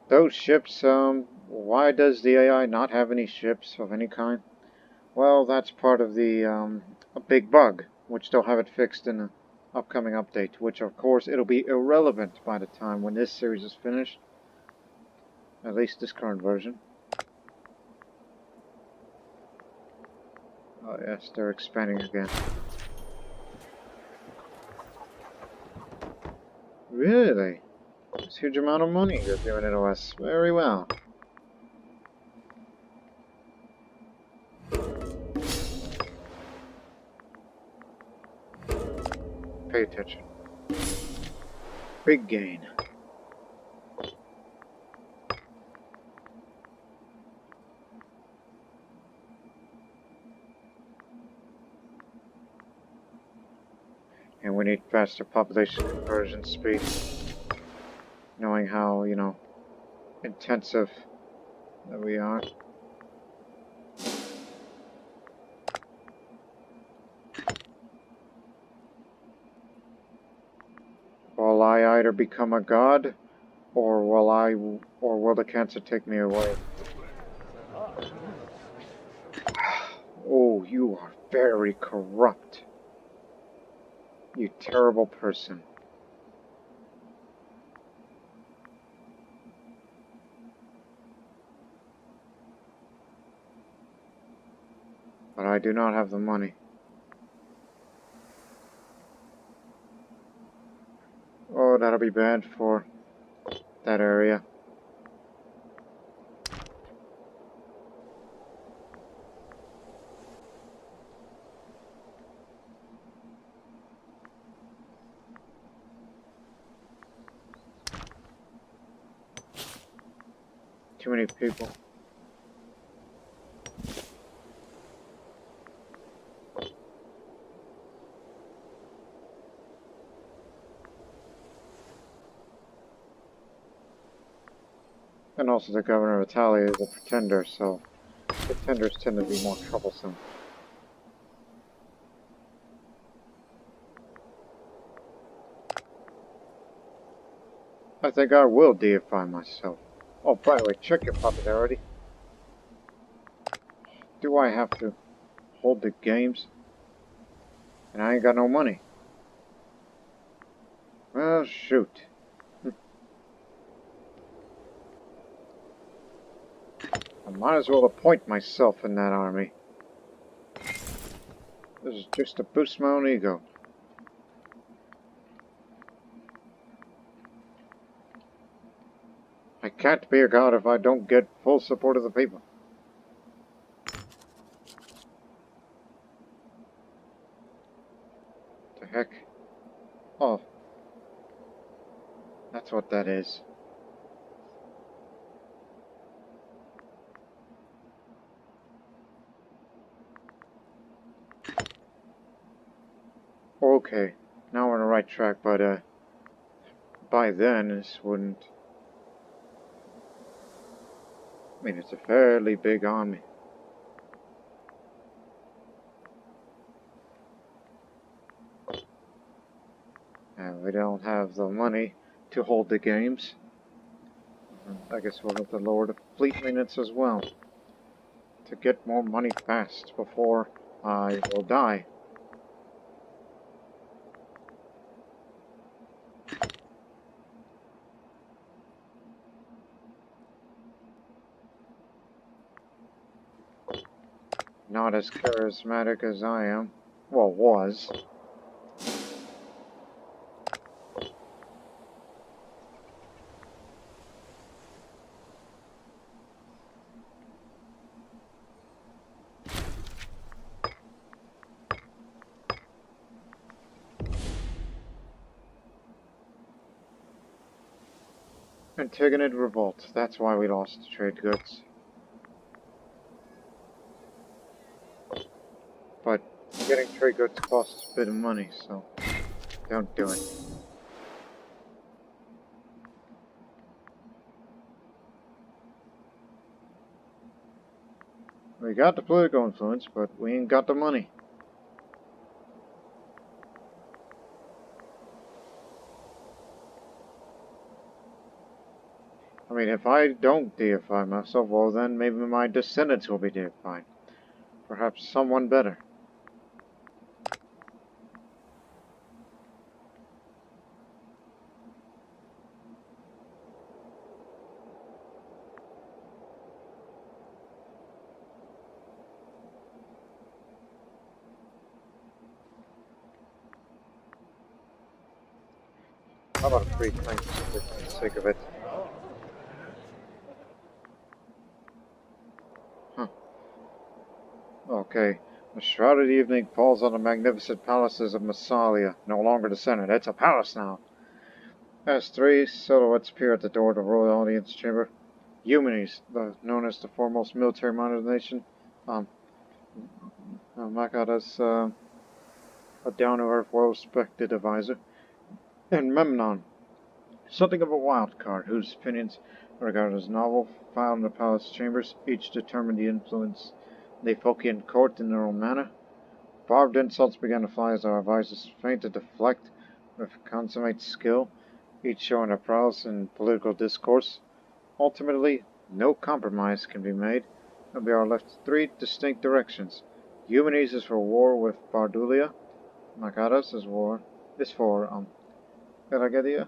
those ships, why does the AI not have any ships of any kind? Well, that's part of the, a big bug, which they'll have it fixed in an upcoming update, which of course it'll be irrelevant by the time when this series is finished. At least this current version. Oh yes, they're expanding again. Really? This huge amount of money you're giving it to us. Very well. Pay attention. Big gain. And we need faster population conversion speed. Knowing how, you know, intensive that we are. Will I either become a god, or will the cancer take me away? Oh, you are very corrupt. You terrible person. But I do not have the money. Oh, that'll be bad for that area. Too many people. And also the governor of Italia is a pretender, so pretenders tend to be more troublesome. I think I will deify myself. Oh, by the way, check your popularity. Do I have to hold the games? And I ain't got no money. Well, shoot. I might as well appoint myself in that army. This is just to boost my own ego. I can't be a god if I don't get full support of the people. The heck? Oh. That's what that is. Okay. Now we're on the right track, but, by then, this wouldn't... I mean, it's a fairly big army. And we don't have the money to hold the games. I guess we'll have to lower the fleet maintenance as well. To get more money fast before I will die. Not as charismatic as I am. Well, was. Antigonid revolt. That's why we lost trade goods. But getting trade goods costs a bit of money, so don't do it. We got the political influence, but we ain't got the money. I mean, if I don't deify myself, well then maybe my descendants will be deified. Perhaps someone better. How about 3 claims for the sake of it? Huh. Okay. The shrouded evening falls on the magnificent palaces of Massalia. No longer the Senate. It's a palace now. As 3 silhouettes appear at the door of the royal audience chamber. Eumenes, known as the foremost military mind of the nation. Makata's a down-to-earth, well-respected advisor. And Memnon, something of a wild card, whose opinions are regarded as novel, filed in the palace chambers, each determined to influence the Phocaean court in their own manner. Barbed insults began to fly as our advisors failed to deflect with consummate skill, each showing their prowess in political discourse. Ultimately, no compromise can be made, and we are left 3 distinct directions. Eumenes is for war with Bardulia, Makadas is for Pelagedia,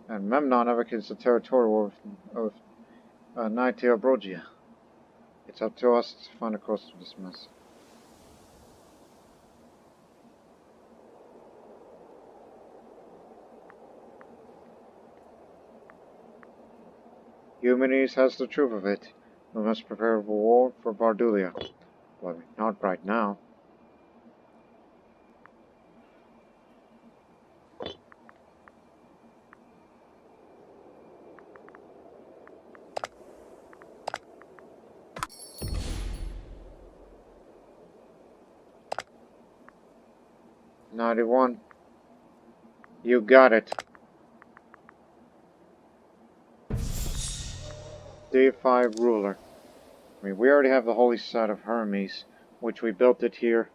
and Memnon advocates the territorial war of Niteobrogia. It's up to us to find a course to this mess. Eumenes has the truth of it. We must prepare for war for Bardulia. But not right now. 91. You got it. Deified Ruler. I mean, we already have the holy site of Hermes, which we built it here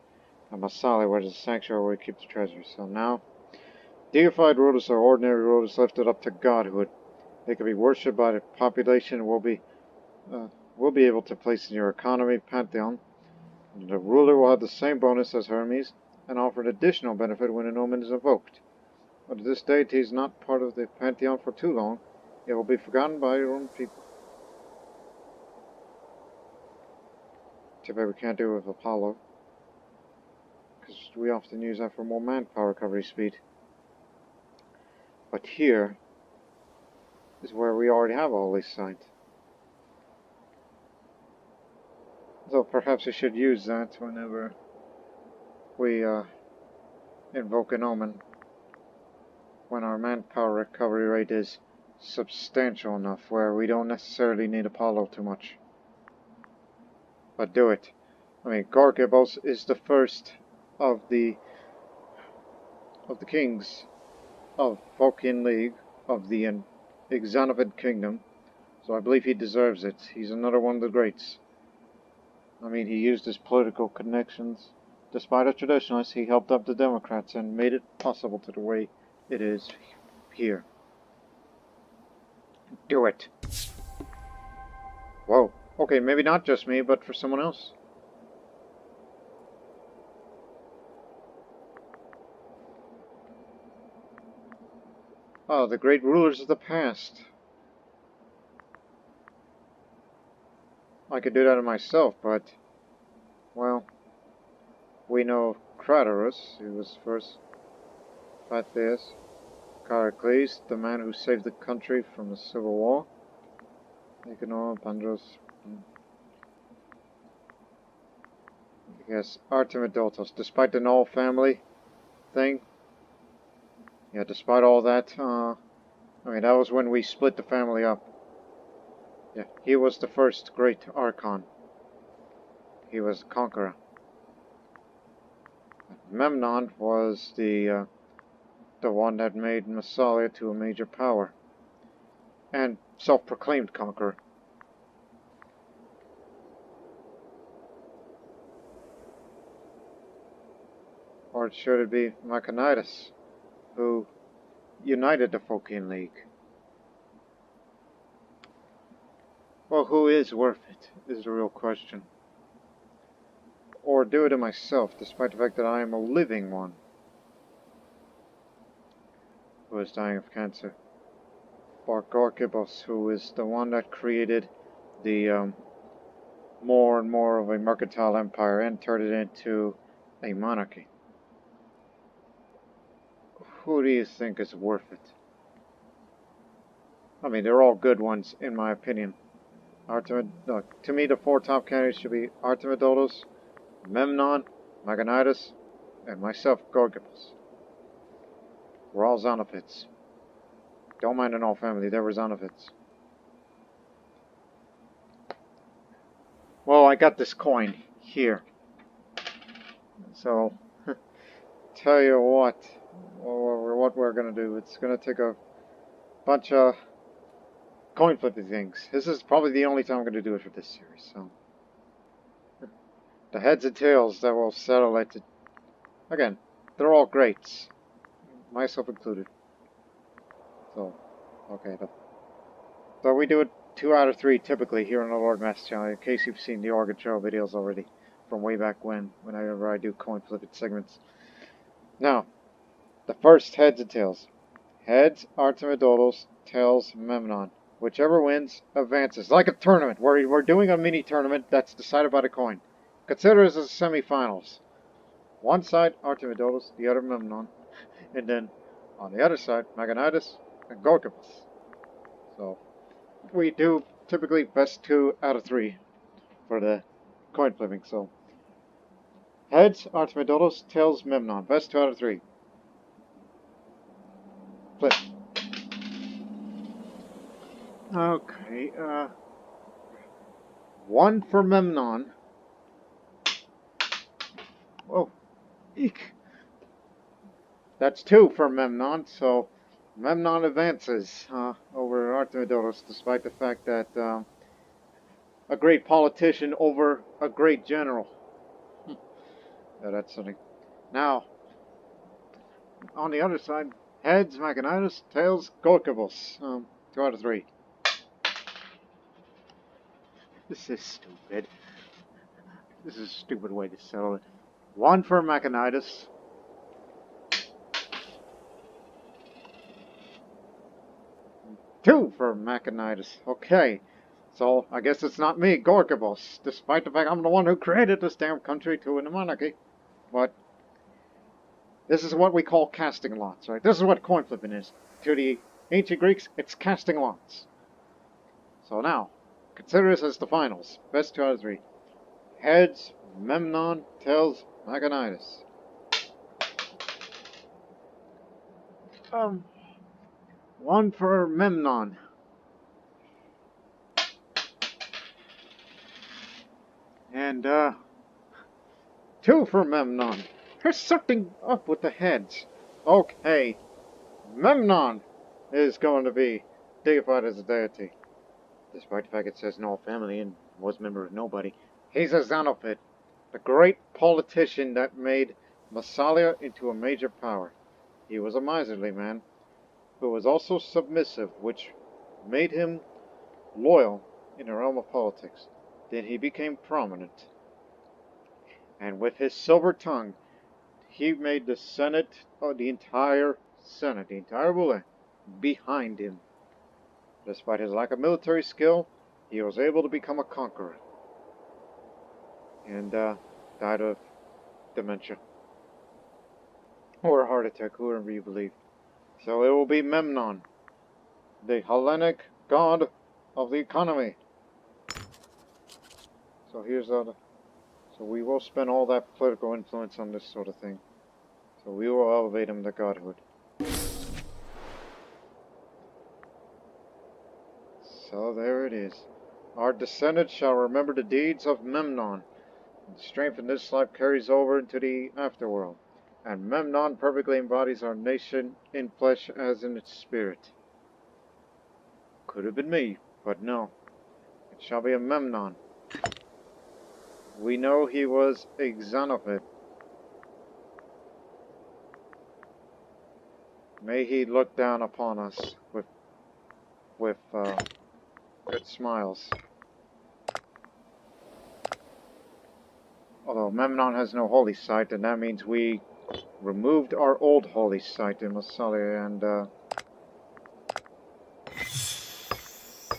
at Massalia, where there's a sanctuary where we keep the treasure. So now, deified rulers are ordinary rulers lifted up to godhood. They can be worshipped by the population and will be able to place in your economy pantheon. The ruler will have the same bonus as Hermes and offer an additional benefit when an omen is invoked. But if this deity is not part of the pantheon for too long, it will be forgotten by your own people. Too bad we can't do it with Apollo, because we often use that for more manpower recovery speed. But here is where we already have a holy site. So perhaps we should use that whenever we invoke an omen, when our manpower recovery rate is substantial enough where we don't necessarily need Apollo too much. But do it. I mean, Gorgippos is the first of the kings of Phocaean League of the Xenophid Kingdom, so I believe he deserves it. He's another one of the greats. I mean, he used his political connections. Despite a traditionalist, he helped up the Democrats and made it possible to the way it is here. Do it. Whoa. Okay, maybe not just me, but for someone else. Oh, the great rulers of the past. I could do that to myself, but, well, we know Craterus, who was first. Pythias. Charicles, the man who saved the country from the civil war. Nicanor, Pandros. Yes, Artemidotos. Despite the Null family thing, yeah, despite all that, I mean, that was when we split the family up. Yeah, he was the first great Archon. He was a conqueror. Memnon was the one that made Massalia to a major power. And self-proclaimed conqueror. Or should it be Machanidas, who united the Phocaean League? Well, who is worth it, is the real question. Or do it to myself, despite the fact that I am a living one who is dying of cancer. Or Gorgippos, who is the one that created the more and more of a mercantile empire and turned it into a monarchy. Who do you think is worth it? I mean, they're all good ones, in my opinion. To me, the four top candidates should be Artemidotos, Memnon, Machanidas, and myself, Gorgippos. We're all Xenophids. Don't mind the Null family, they were Xenophids. Well, I got this coin here. So, tell you what we're gonna do. It's gonna take a bunch of coin flipping things. This is probably the only time I'm gonna do it for this series. So, the heads and tails that will settle it. Again, they're all greats, myself included. So, okay. So we do it 2 out of 3 typically here on the Lord Master channel. In case you've seen the Organ Show videos already from way back whenever I do coin flipping segments. Now, the first heads and tails. Heads, Artemidotos, tails, Memnon. Whichever wins, advances. Like a tournament. We're doing a mini tournament that's decided by the coin. Consider it as semi-finals. One side, Artemidotos, the other Memnon. And then, on the other side, Machanidas and Gorgippos. So, we do typically best 2 out of 3 for the coin flipping. So, heads, Artemidotos, tails, Memnon. Best 2 out of 3. Flip. Okay, 1 for Memnon. Whoa. Eek. That's 2 for Memnon, so Memnon advances over Artemidoros, despite the fact that a great politician over a great general. Yeah, that's something. Now, on the other side, heads, Machinitis, tails, Gorgippos. 2 out of 3. This is stupid. This is a stupid way to settle it. 1 for Machinitis. 2 for Machinitis. Okay. So, I guess it's not me, Gorgippos, despite the fact I'm the one who created this damn country to win the monarchy. But this is what we call casting lots, right? This is what coin flipping is. To the ancient Greeks, it's casting lots. So now, consider this as the finals. Best 2 out of 3. Heads, Memnon, tails, Machinitis. 1 for Memnon. And, 2 for Memnon. There's something up with the heads. Okay. Memnon is going to be deified as a deity. Despite the fact it says no family and was a member of nobody. He's a Xenophid. The great politician that made Massalia into a major power. He was a miserly man, who was also submissive, which made him loyal in the realm of politics. Then he became prominent. And with his silver tongue, he made the Senate, the entire Senate, the entire ruler, behind him. Despite his lack of military skill, he was able to become a conqueror. And died of dementia. Or a heart attack, whoever you believe. So it will be Memnon, the Hellenic god of the economy. So here's the... So we will spend all that political influence on this sort of thing. So we will elevate him to godhood. So there it is. Our descendants shall remember the deeds of Memnon. And the strength in this life carries over into the afterworld. And Memnon perfectly embodies our nation in flesh as in its spirit. Could have been me, but no. It shall be a Memnon. We know he was a Xenophid. May he look down upon us with good smiles. Although Memnon has no holy site, and that means we removed our old holy site in Massalia, and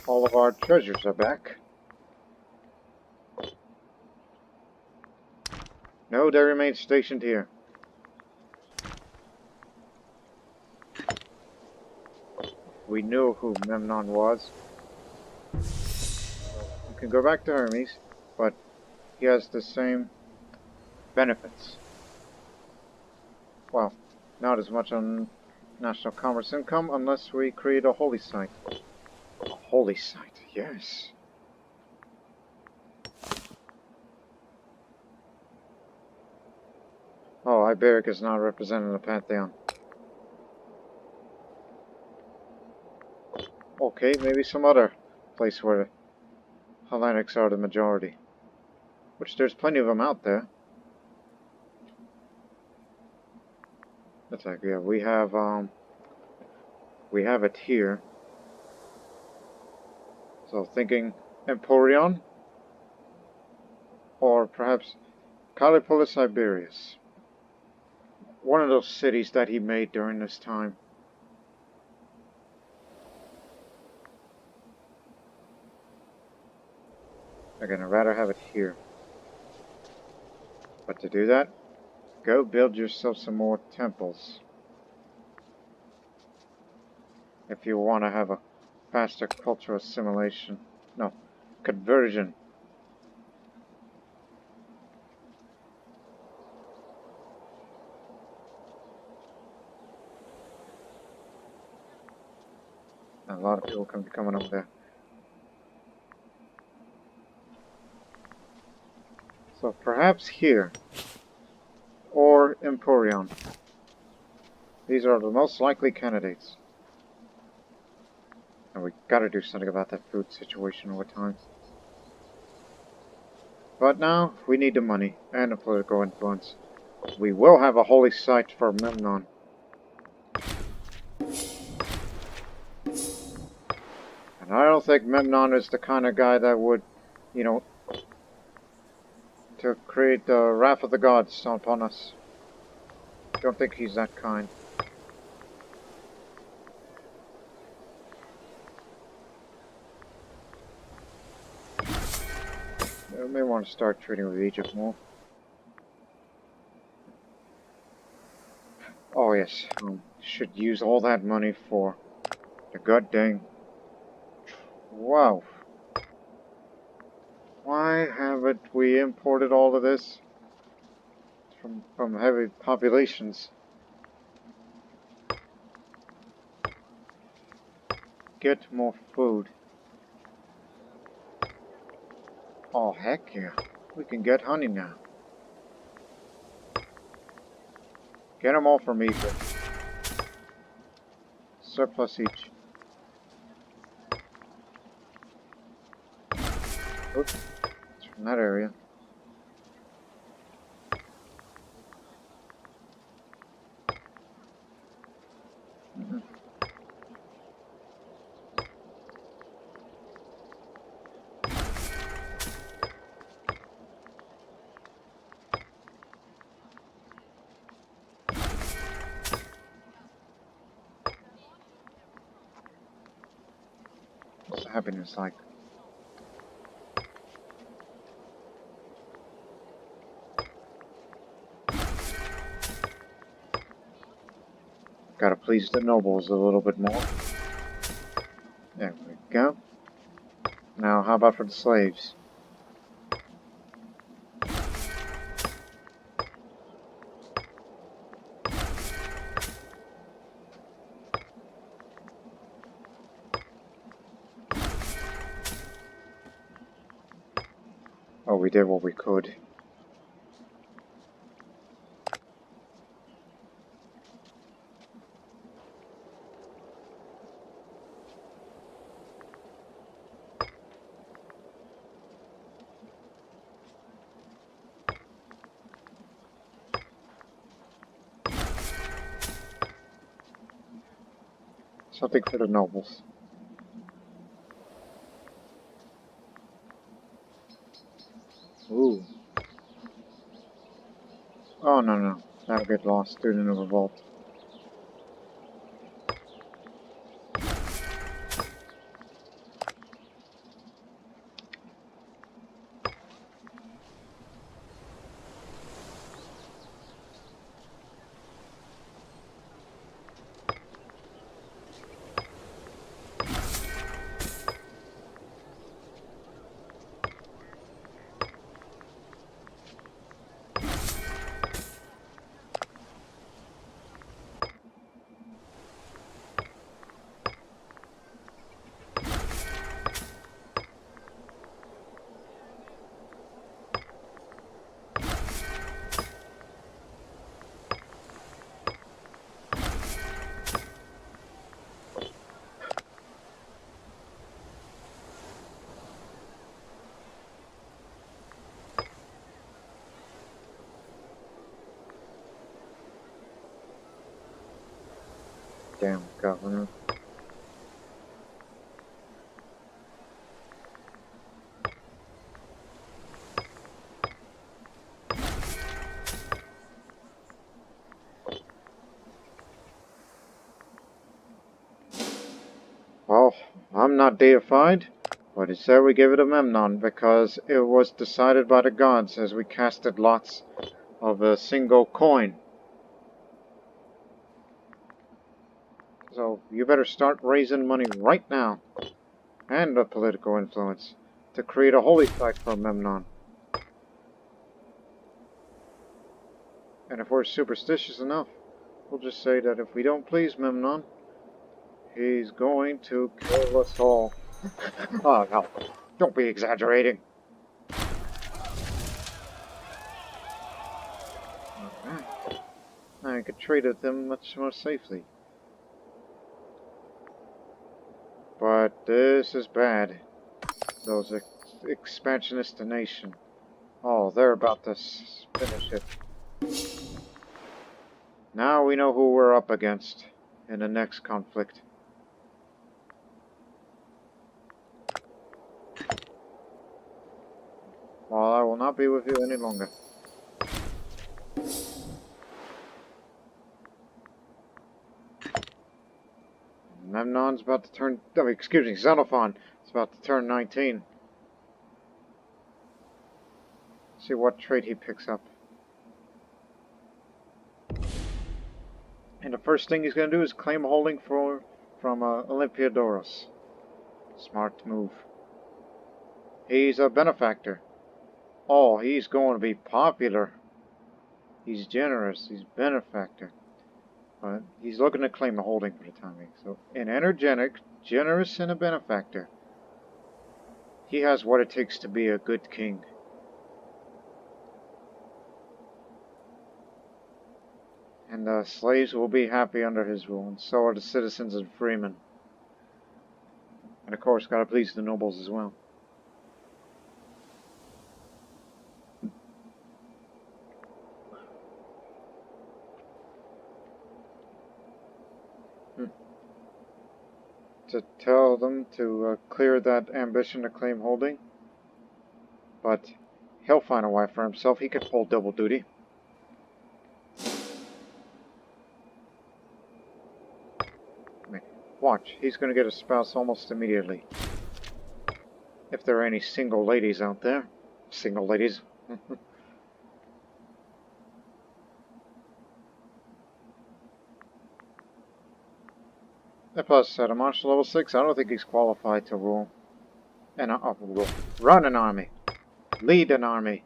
all of our treasures are back. No, they remain stationed here. We knew who Memnon was. You can go back to Hermes, but he has the same benefits. Well, not as much on national commerce income unless we create a holy site. A holy site, yes. Oh, Iberic is not represented in the Pantheon. Okay, maybe some other place where Hellenics are the majority. Which there's plenty of them out there. That's like, yeah, we have it here. So thinking Emporion, or perhaps Callipolis Iberius. One of those cities that he made during this time. Again, I'd rather have it here. But to do that, go build yourself some more temples. If you want to have a faster cultural assimilation. No, conversion. A lot of people can be coming over there. So perhaps here, or Emporion. These are the most likely candidates. And we gotta do something about that food situation over time. But now, we need the money and the political influence. We will have a holy site for Memnon. And I don't think Memnon is the kind of guy that would, you know, to create the wrath of the gods upon us. Don't think he's that kind. We may want to start trading with Egypt more. Oh yes, should use all that money for the god dang. Wow. Why haven't we imported all of this from heavy populations? Get more food. Oh heck yeah. We can get honey now. Get them all from Egypt. Surplus each. Oops. It's from that area. What's the happiness like? Gotta please the nobles a little bit more. There we go. Now, how about for the slaves? Oh, we did what we could. Something for the nobles. Ooh. Oh, no. That'll get lost during the revolt. Damn governor. Well, I'm not deified, but it said we give it a Memnon because it was decided by the gods as we casted lots of a single coin. So you better start raising money right now, and the political influence, to create a holy site for Memnon. And if we're superstitious enough, we'll just say that if we don't please Memnon, he's going to kill us all. Oh no, don't be exaggerating. Alright. I could trade with them much more safely. But this is bad. Those expansionist nation. Oh, they're about to finish it. Now we know who we're up against in the next conflict. Well, I will not be with you any longer. Memnon's about to turn... Oh, excuse me, Xenophon is about to turn 19. See what trait he picks up. And the first thing he's going to do is claim a holding from Olympiadoros. Smart move. He's a benefactor. Oh, he's going to be popular. He's generous. He's benefactor. But he's looking to claim a holding for the time being. So, an energetic, generous, and a benefactor. He has what it takes to be a good king. And the slaves will be happy under his rule, and so are the citizens and freemen. And of course, gotta please the nobles as well. To tell them to clear that ambition to claim holding. But he'll find a wife for himself. He could pull double duty. Watch, he's going to get a spouse almost immediately. If there are any single ladies out there. Single ladies. And plus, at a monster level 6, I don't think he's qualified to rule. And run an army. Lead an army.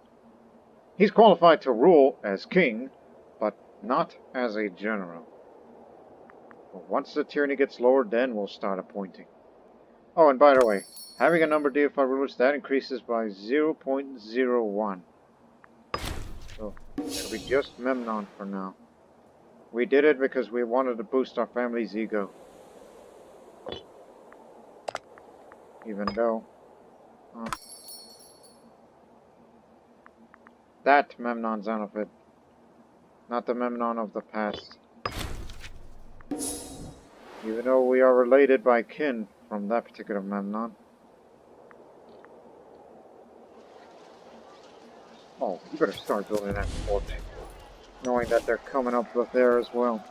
He's qualified to rule as king, but not as a general. But once the tyranny gets lowered, then we'll start appointing. Oh, and by the way, having a number of Deified Rulers, that increases by 0.01. So, it'll be just Memnon for now. We did it because we wanted to boost our family's ego. Even though... that Memnon Xenophid. Not the Memnon of the past. Even though we are related by kin from that particular Memnon. Oh, you better start building that fort. Knowing that they're coming up with there as well.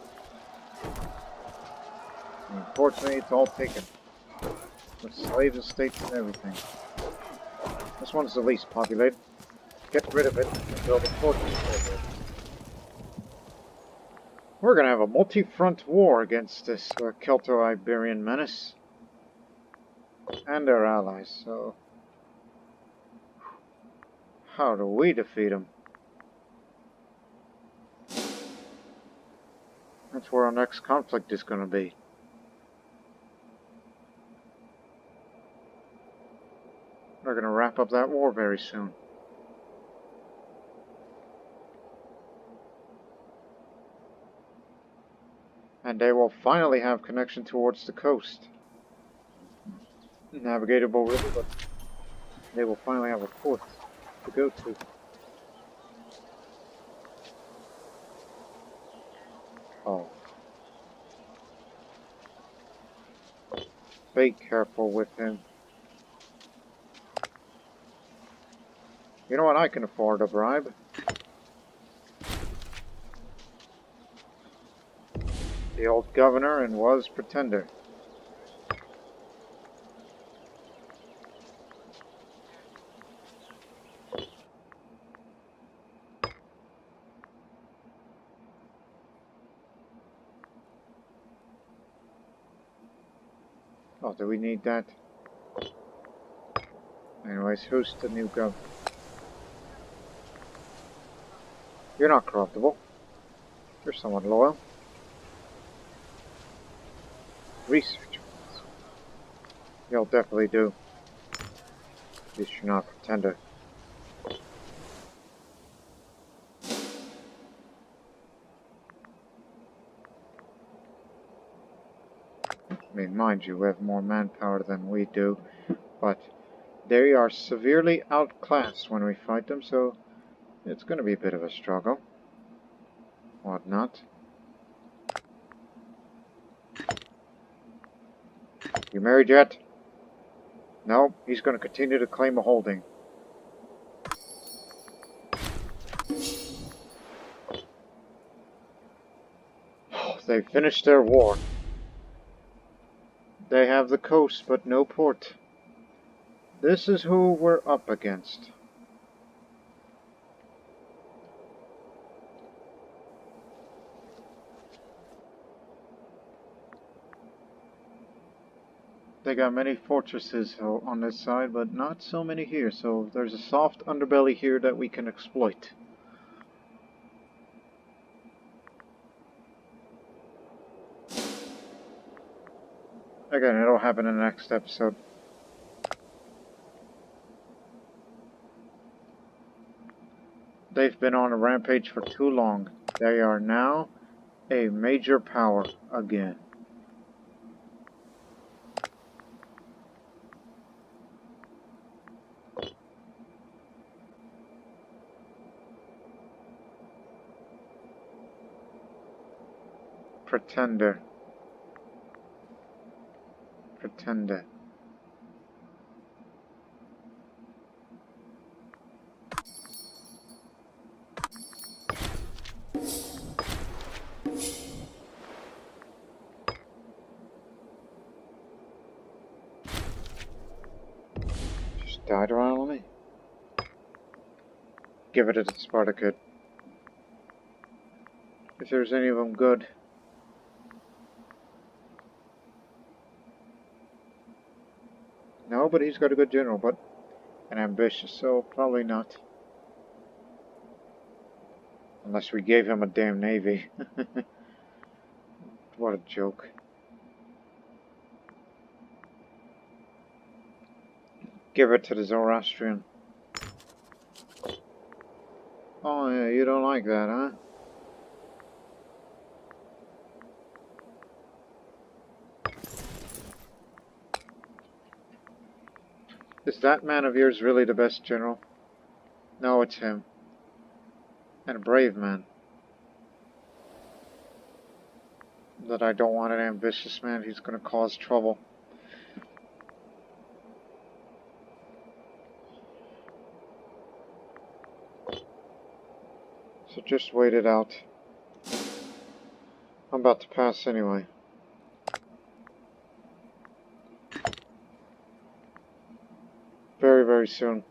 Unfortunately, it's all taken. With slave estates and everything. This one's the least populated. Get rid of it and build a fortress over it. We're going to have a multi-front war against this Celto-Iberian menace. And their allies, so... how do we defeat them? That's where our next conflict is going to be. We're going to wrap up that war very soon. And they will finally have connection towards the coast. Navigatable river, but they will finally have a port to go to. Oh. Be careful with him. You know what? I can afford a bribe. The old governor and was pretender. Oh, do we need that? Anyways, who's the new governor? You're not corruptible. You're somewhat loyal. Research. You'll definitely do. At least you're not a pretender. I mean, mind you, we have more manpower than we do, but they are severely outclassed when we fight them, so it's going to be a bit of a struggle. Whatnot. You married yet? No, he's going to continue to claim a holding. They finished their war. They have the coast, but no port. This is who we're up against. They got many fortresses on this side, but not so many here, so there's a soft underbelly here that we can exploit. Again, it'll happen in the next episode. They've been on a rampage for too long. They are now a major power again. Pretender. Pretender. Just died around me. Give it to the Spartacus. If there's any of them good. No, but he's got a good general, but and ambitious, so probably not. Unless we gave him a damn navy. What a joke. Give it to the Zoroastrian. Oh yeah, you don't like that, huh? Is that man of yours really the best general? No, it's him. And a brave man. That I don't want an ambitious man, he's gonna cause trouble. So just wait it out. I'm about to pass anyway. Very, very soon.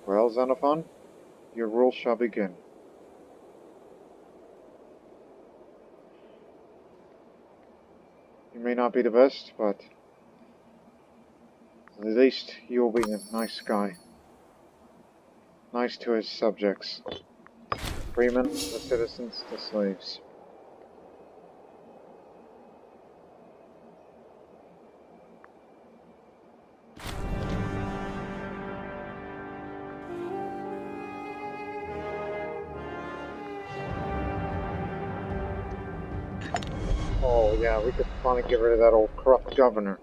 Well, Xenophon, your rule shall begin. You may not be the best, but at least you'll be a nice guy. Nice to his subjects. Freemen, the citizens, the slaves. Oh yeah, we could finally get rid of that old corrupt governor.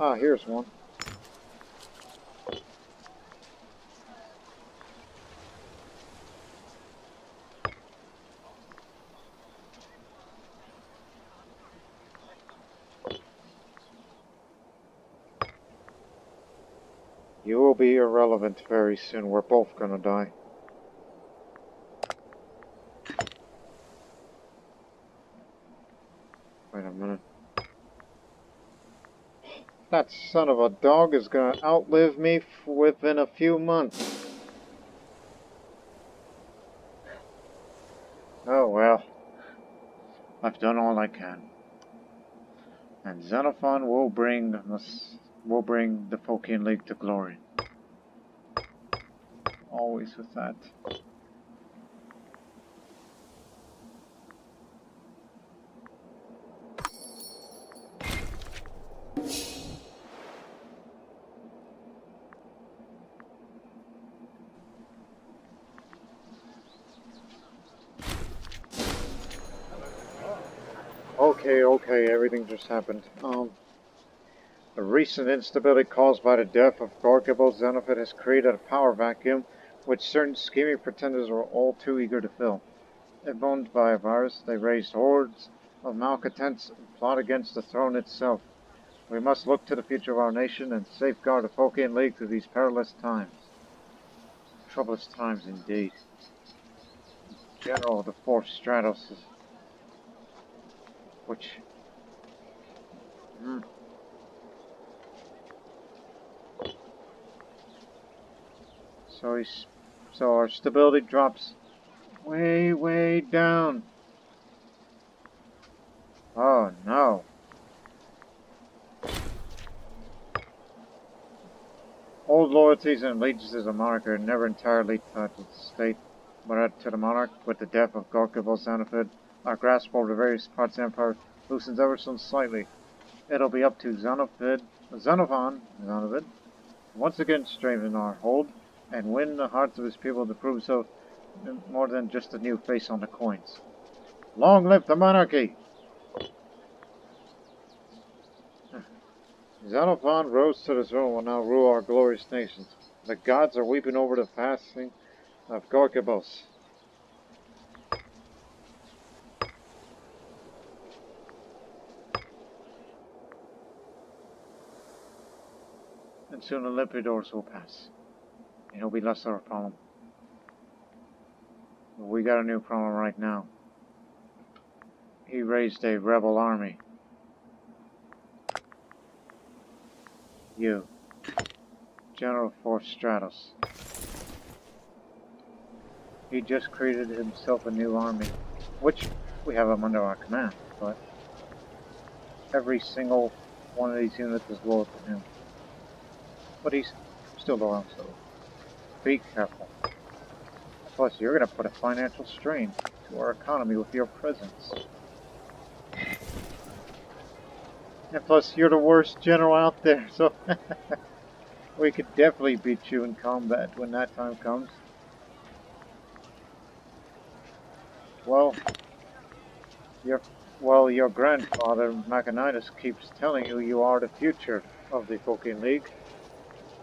Ah, here's one. You will be irrelevant very soon. We're both gonna die. Wait a minute. That son of a dog is gonna outlive me within a few months. Oh well. I've done all I can. And Xenophon will bring the Phocaean League to glory. Always with that. just happened. The recent instability caused by the death of Gorgippos Xenophid has created a power vacuum which certain scheming pretenders are all too eager to fill. Emboldened by a virus, they raised hordes of malcontents and plot against the throne itself. We must look to the future of our nation and safeguard the Phocaean League through these perilous times. Troublous times indeed. General of the 4th Stratos, which... So our stability drops way, way down. Oh no. Old loyalties and allegiances of Monarchy are never entirely tied to the state, but to the monarch. With the death of Gorgippos Xenophid, our grasp over the various parts of the Empire loosens ever so slightly. It'll be up to Xenophid once again strengthen our hold and win the hearts of his people to prove so more than just a new face on the coins. Long live the monarchy! Xenophon rose to the throne and will now rule our glorious nations. The gods are weeping over the passing of Gorgippos. And soon the Imperator will pass. And he'll be less of a problem. But we got a new problem right now. He raised a rebel army. You, General 4th Stratos. He just created himself a new army, which we have him under our command, but every single one of these units is loyal to him. But he's still loyal, so be careful. Plus, you're going to put a financial strain to our economy with your presence. And plus, you're the worst general out there, so we could definitely beat you in combat when that time comes. Well, your grandfather, Machinidas, keeps telling you you are the future of the Phocaean League.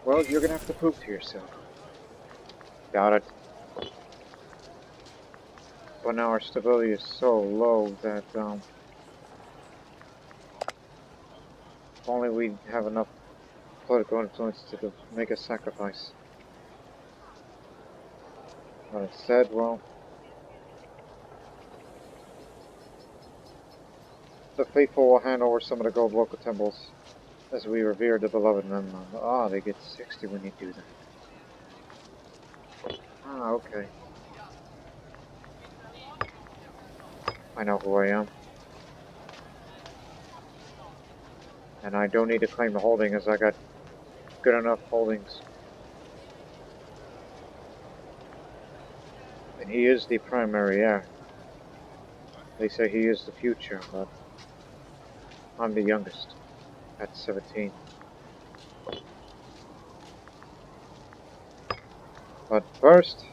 Well, you're going to have to prove to yourself. Got it. But now our stability is so low that, if only we have enough political influence to make a sacrifice. But instead, well, the faithful will hand over some of the gold local temples as we revere the beloved Memnon. Ah, they get 60 when you do that. Ah, okay. I know who I am. And I don't need to claim the holding as I got good enough holdings. And he is the primary heir. They say he is the future, but I'm the youngest, at 17. But first,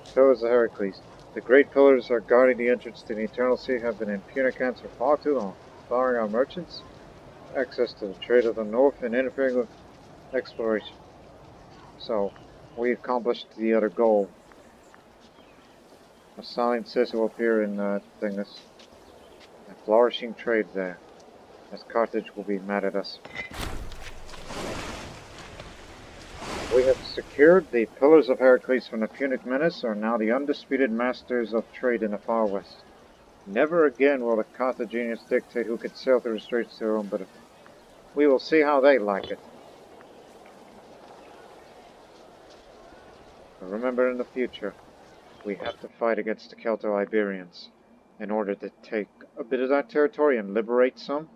so is the Heracles. The great pillars are guarding the entrance to the Eternal Sea have been in punic hands for far too long, barring our merchants, access to the trade of the north, and interfering with exploration. So, we accomplished the other goal. Massalia says it will appear in Dingus. A flourishing trade there, as Carthage will be mad at us. We have secured the Pillars of Heracles from the Punic menace, are now the undisputed masters of trade in the far west. Never again will the Carthaginians dictate who can sail through the straits to their own benefit. We will see how they like it. But remember, in the future, we have to fight against the Celto-Iberians in order to take a bit of that territory and liberate some,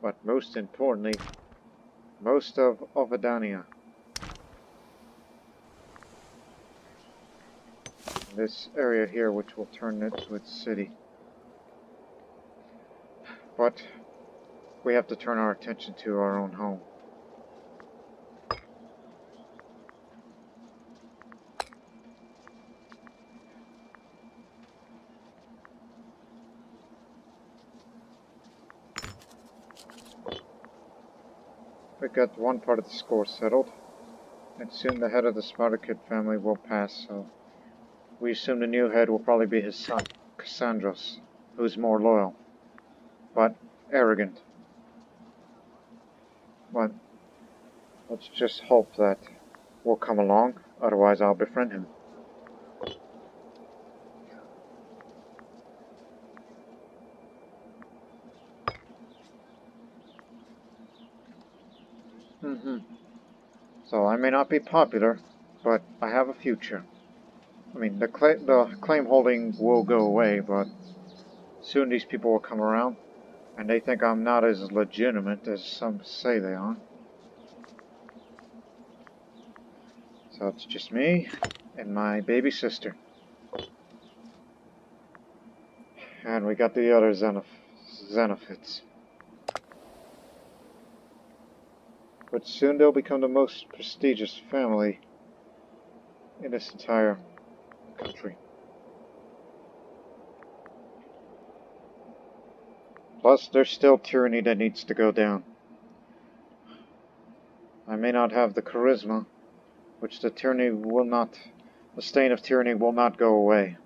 but most importantly, most of Ovidania. This area here, which will turn into its city. But we have to turn our attention to our own home. we got one part of the score settled. And soon the head of the Spartakid family will pass, so we assume the new head will probably be his son, Cassandros, who's more loyal, but arrogant. But let's just hope that will come along, otherwise I'll befriend him. So I may not be popular, but I have a future. I mean, the claim holding will go away, but soon these people will come around, and they think I'm not as legitimate as some say they are. So it's just me and my baby sister. And we got the other Xenophids. But soon they'll become the most prestigious family in this entire country. Plus, there's still tyranny that needs to go down. I may not have the charisma, which the stain of tyranny will not go away.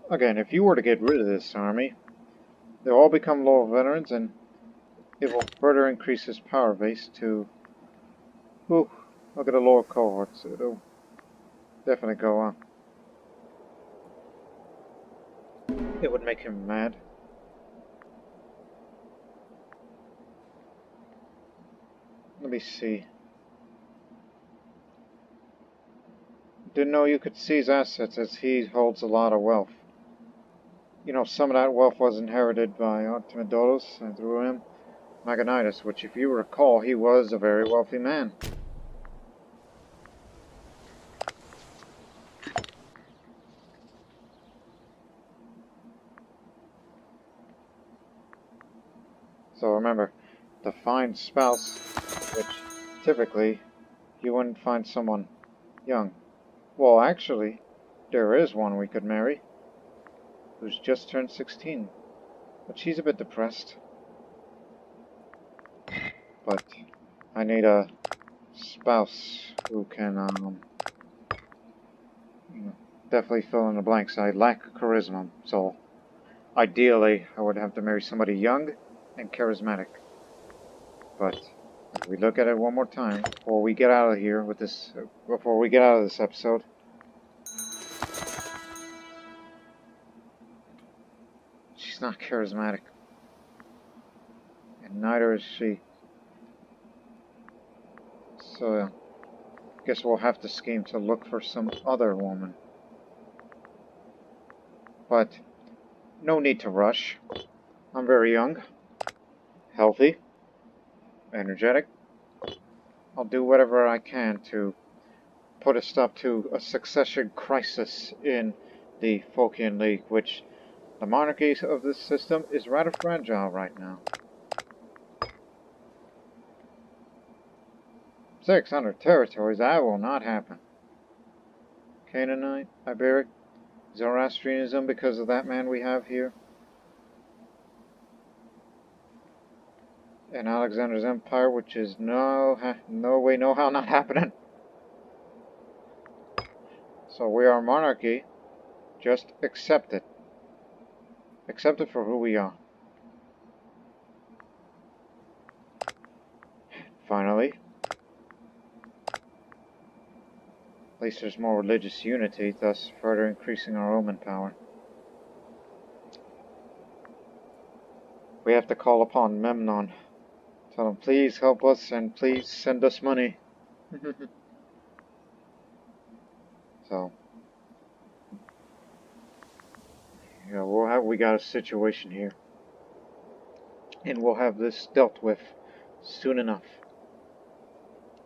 Again, if you were to get rid of this army, they'll all become loyal veterans, and it will further increase his power base to... Ooh, look at the lower cohorts. It'll definitely go on. It would make him mad. Let me see. Didn't know you could seize assets, as he holds a lot of wealth. You know, some of that wealth was inherited by Artemidoros and through him, Magonitis, which, if you recall, he was a very wealthy man. So remember, to find spouse, which typically you wouldn't find someone young. Well, actually, there is one we could marry, who's just turned 16, but she's a bit depressed. But I need a spouse who can, definitely fill in the blanks. I lack charisma, so ideally I would have to marry somebody young and charismatic. But if we look at it one more time before we get out of here with this, before we get out of this episode. She's not charismatic, and neither is she. So, I guess we'll have to scheme to look for some other woman. But no need to rush. I'm very young, healthy, energetic. I'll do whatever I can to put a stop to a succession crisis in the Phocaean League, which the monarchy of this system is rather fragile right now. 600 territories, that will not happen. Canaanite, Iberic, Zoroastrianism because of that man we have here. And Alexander's Empire, which is no way, no how not happening. So we are monarchy. Just accept it. Accept it for who we are. Finally, at least there's more religious unity, thus further increasing our Roman power. We have to call upon Memnon. Tell him, please help us and please send us money. So, yeah, we got a situation here. And we'll have this dealt with soon enough.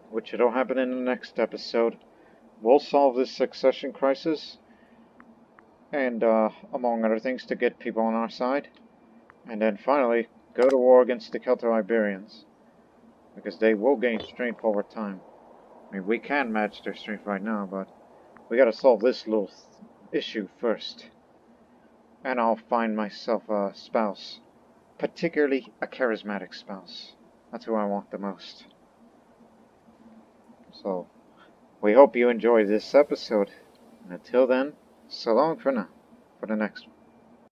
Which it'll happen in the next episode. We'll solve this succession crisis. And, among other things, to get people on our side. And then finally, go to war against the Celto-Iberians. Because they will gain strength over time. I mean, we can match their strength right now, but we gotta solve this little issue first. And I'll find myself a spouse. Particularly a charismatic spouse. That's who I want the most. So, we hope you enjoyed this episode. And until then, so long for now. For the next one.